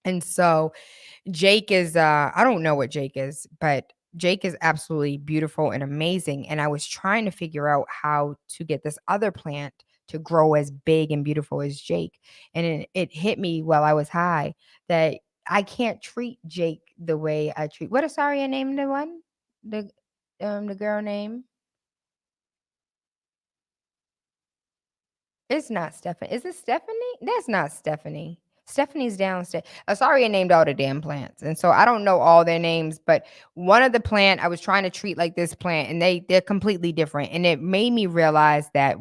And so Jake is, I don't know what Jake is, but Jake is absolutely beautiful and amazing. And I was trying to figure out how to get this other plant to grow as big and beautiful as Jake. And it hit me while I was high that I can't treat Jake the way I treat, what is Saria named the one? The girl name? It's not Stephanie. Is it Stephanie? That's not Stephanie. Stephanie's downstairs. Asaria named all the damn plants. And so I don't know all their names, but one of the plant I was trying to treat like this plant, and they're completely different. And it made me realize that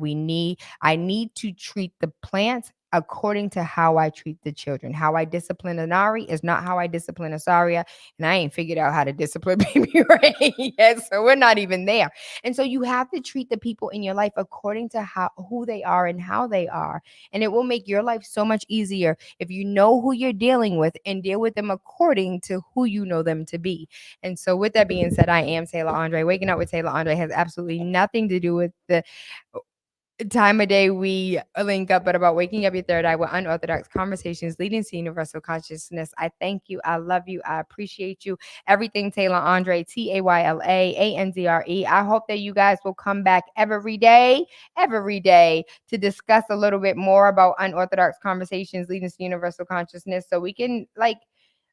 I need to treat the plants according to how I treat the children. How I discipline Anari is not how I discipline Asaria. And I ain't figured out how to discipline Baby Ray yet. So we're not even there. And so you have to treat the people in your life according to who they are and how they are. And it will make your life so much easier if you know who you're dealing with and deal with them according to who you know them to be. And so with that being said, I am Tayla Andre. Waking Up with Tayla Andre has absolutely nothing to do with the time of day we link up, but about waking up your third eye with unorthodox conversations leading to universal consciousness. I thank you. I love you. I appreciate you. Everything Tayla Andre, TaylaAndre. I hope that you guys will come back every day to discuss a little bit more about unorthodox conversations leading to universal consciousness so we can, like,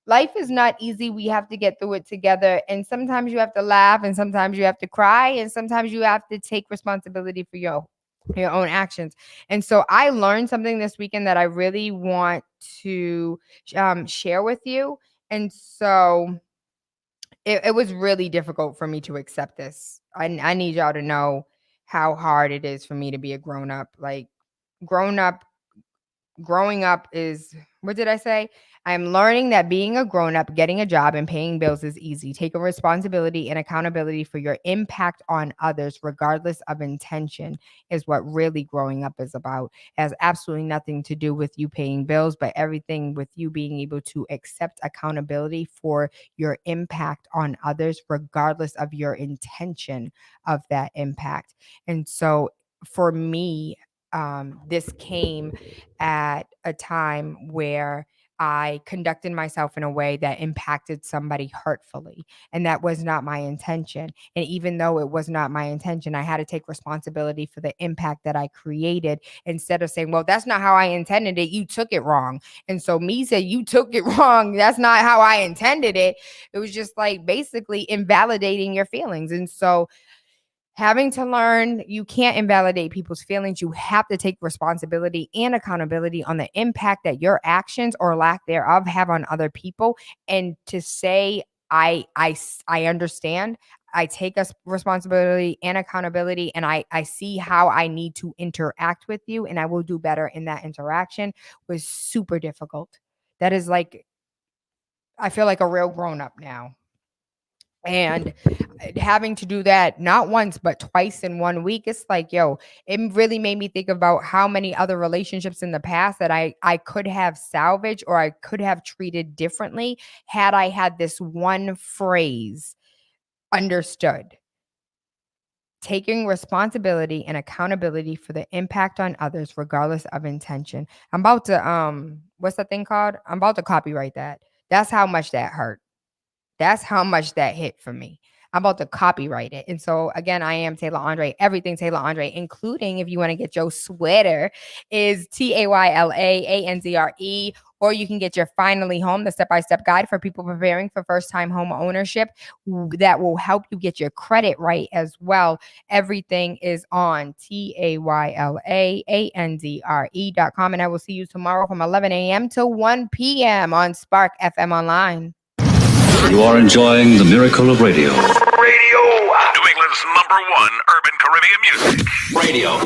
life is not easy. We have to get through it together. And sometimes you have to laugh and sometimes you have to cry and sometimes you have to take responsibility for your own actions. And so I learned something this weekend that I really want to share with you. And so it was really difficult for me to accept this. I need y'all to know how hard it is for me to be a grown-up. Like, growing up is, what did I say? I'm learning that being a grown-up, getting a job, and paying bills is easy. Taking responsibility and accountability for your impact on others, regardless of intention, is what really growing up is about. It has absolutely nothing to do with you paying bills, but everything with you being able to accept accountability for your impact on others, regardless of your intention of that impact. And so for me, this came at a time where I conducted myself in a way that impacted somebody hurtfully. And that was not my intention. And even though it was not my intention, I had to take responsibility for the impact that I created instead of saying, well, that's not how I intended it. You took it wrong. And so me said, you took it wrong. That's not how I intended it. It was just like basically invalidating your feelings. And so having to learn, you can't invalidate people's feelings. You have to take responsibility and accountability on the impact that your actions or lack thereof have on other people. And to say, I understand, I take responsibility and accountability, and I see how I need to interact with you, and I will do better in that interaction, was super difficult. That is like, I feel like a real grown-up now. And having to do that not once but twice in 1 week, it's like, yo, it really made me think about how many other relationships in the past that I could have salvaged or I could have treated differently had I had this one phrase understood. Taking responsibility and accountability for the impact on others, regardless of intention. I'm about to what's that thing called? I'm about to copyright that. That's how much that hurt. That's how much that hit for me. I'm about to copyright it. And so again, I am Tayla Andre, everything Tayla Andre, including if you want to get your sweater is TaylaAndre, or you can get your Finally Home, the step-by-step guide for people preparing for first-time home ownership that will help you get your credit right as well. Everything is on TaylaAndre.com. And I will see you tomorrow from 11 a.m. to 1 p.m. on Spark FM Online. You are enjoying the miracle of radio. New England's #1 urban Caribbean music. Radio.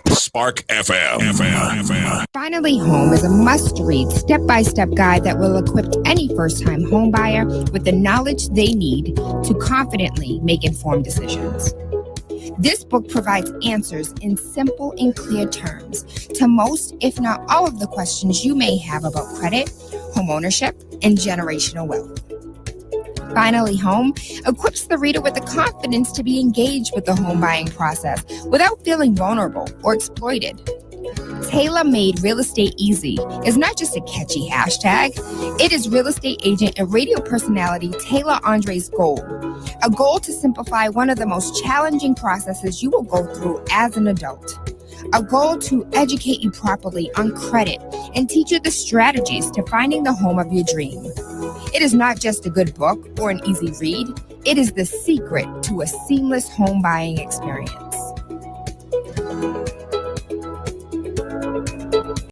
Spark FM. Finally Home is a must-read step-by-step guide that will equip any first-time home buyer with the knowledge they need to confidently make informed decisions. This book provides answers in simple and clear terms to most, if not all, of the questions you may have about credit, home ownership, and generational wealth. Finally Home equips the reader with the confidence to be engaged with the home buying process without feeling vulnerable or exploited. Tayla Made Real Estate Easy is not just a catchy hashtag. It is real estate agent and radio personality Tayla Andre's goal. A goal to simplify one of the most challenging processes you will go through as an adult. A goal to educate you properly on credit and teach you the strategies to finding the home of your dream. It is not just a good book or an easy read. It is the secret to a seamless home buying experience.